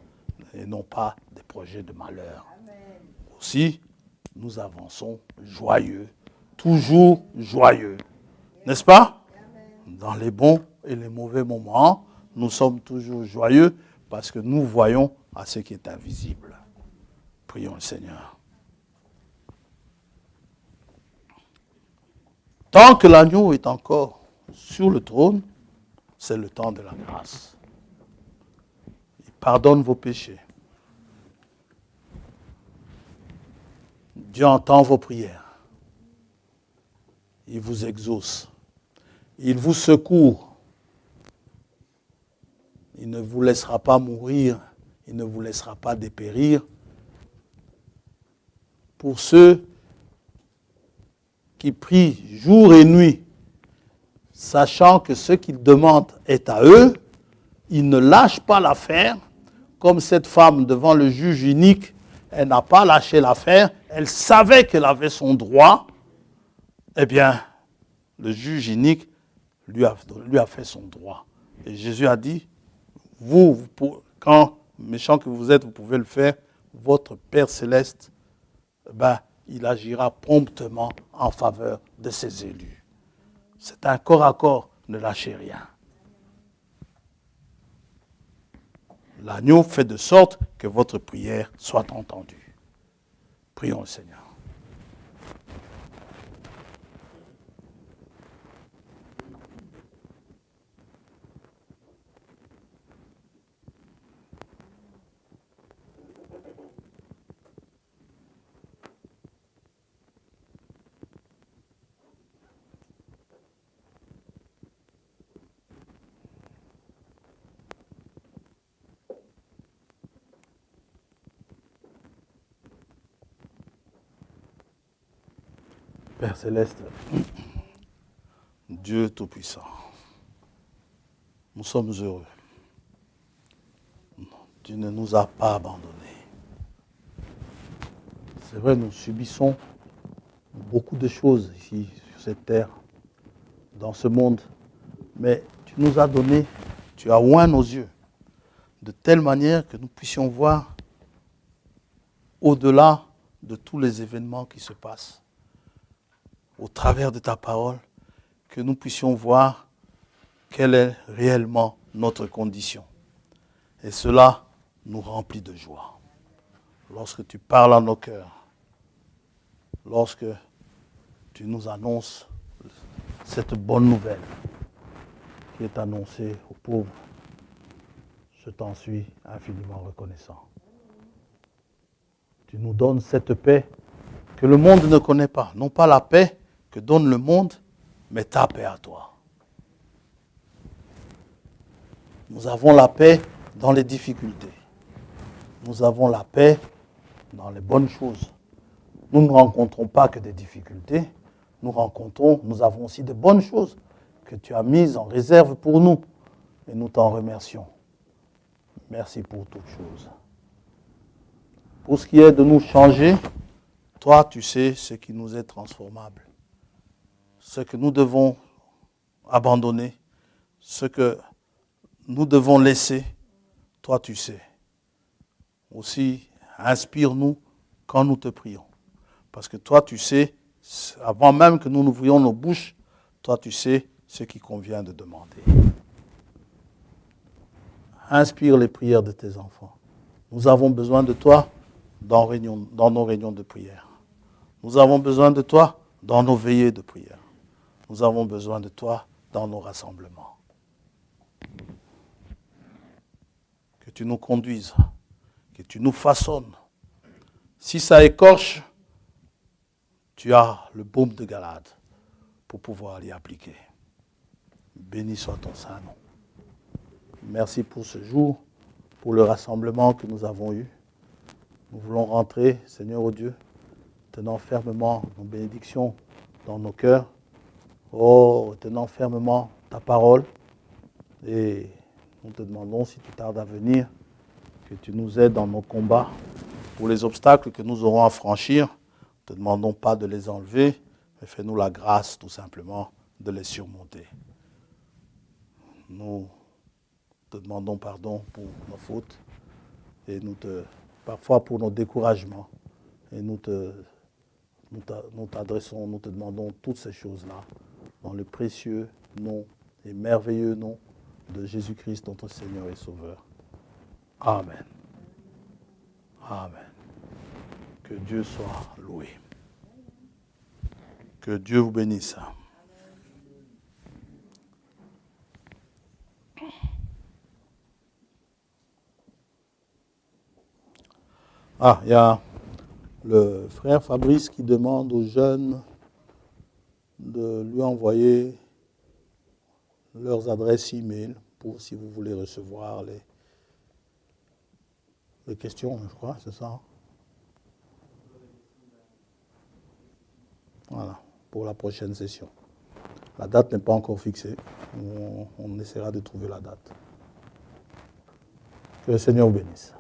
Speaker 1: et non pas des projets de malheur. Aussi, nous avançons joyeux, toujours joyeux. N'est-ce pas? Dans les bons et les mauvais moments, nous sommes toujours joyeux parce que nous voyons à ce qui est invisible. Prions le Seigneur. Tant que l'agneau est encore sur le trône, c'est le temps de la grâce. Il pardonne vos péchés. Dieu entend vos prières. Il vous exauce. Il vous secourt. Il ne vous laissera pas mourir. Il ne vous laissera pas dépérir. Pour ceux qui prient jour et nuit, sachant que ce qu'ils demandent est à eux, ils ne lâchent pas l'affaire, comme cette femme devant le juge unique, elle n'a pas lâché l'affaire, elle savait qu'elle avait son droit, eh bien, le juge unique lui a fait son droit. Et Jésus a dit, quand méchant que vous êtes, vous pouvez le faire, votre Père céleste, il agira promptement en faveur de ses élus. C'est un corps à corps, ne lâchez rien. L'agneau fait de sorte que votre prière soit entendue. Prions le Seigneur. Père Céleste, Dieu Tout-Puissant, nous sommes heureux. Tu ne nous as pas abandonnés. C'est vrai, nous subissons beaucoup de choses ici, sur cette terre, dans ce monde, mais tu nous as donné, tu as oint nos yeux, de telle manière que nous puissions voir au-delà de tous les événements qui se passent, au travers de ta parole, que nous puissions voir quelle est réellement notre condition. Et cela nous remplit de joie. Lorsque tu parles à nos cœurs, lorsque tu nous annonces cette bonne nouvelle qui est annoncée aux pauvres, je t'en suis infiniment reconnaissant. Tu nous donnes cette paix que le monde ne connaît pas. Non pas la paix que donne le monde, mais ta paix à toi. Nous avons la paix dans les difficultés. Nous avons la paix dans les bonnes choses. Nous ne rencontrons pas que des difficultés. Nous avons aussi de bonnes choses que tu as mises en réserve pour nous. Et nous t'en remercions. Merci pour toutes choses. Pour ce qui est de nous changer, toi, tu sais ce qui nous est transformable. Ce que nous devons abandonner, ce que nous devons laisser, toi, tu sais. Aussi, inspire-nous quand nous te prions. Parce que toi, tu sais, avant même que nous n'ouvrions nos bouches, toi, tu sais ce qu'il convient de demander. Inspire les prières de tes enfants. Nous avons besoin de toi dans nos réunions de prière. Nous avons besoin de toi dans nos veillées de prière. Nous avons besoin de toi dans nos rassemblements. Que tu nous conduises, que tu nous façonnes. Si ça écorche, tu as le baume de Galade pour pouvoir l'y appliquer. Béni soit ton saint nom. Merci pour ce jour, pour le rassemblement que nous avons eu. Nous voulons rentrer, Seigneur oh Dieu, tenant fermement nos bénédictions dans nos cœurs. Oh, tenant fermement ta parole. Et nous te demandons, si tu tardes à venir, que tu nous aides dans nos combats. Pour les obstacles que nous aurons à franchir, ne te demandons pas de les enlever, mais fais-nous la grâce, tout simplement, de les surmonter. Nous te demandons pardon pour nos fautes et parfois pour nos découragements. Et nous t'adressons, nous te demandons toutes ces choses-là dans le précieux nom et merveilleux nom de Jésus-Christ, notre Seigneur et Sauveur. Amen. Amen. Que Dieu soit loué. Que Dieu vous bénisse. Ah, il y a le frère Fabrice qui demande aux jeunes de lui envoyer leurs adresses e-mail pour si vous voulez recevoir les questions, je crois, c'est ça. Voilà, pour la prochaine session. La date n'est pas encore fixée. On essaiera de trouver la date. Que le Seigneur vous bénisse.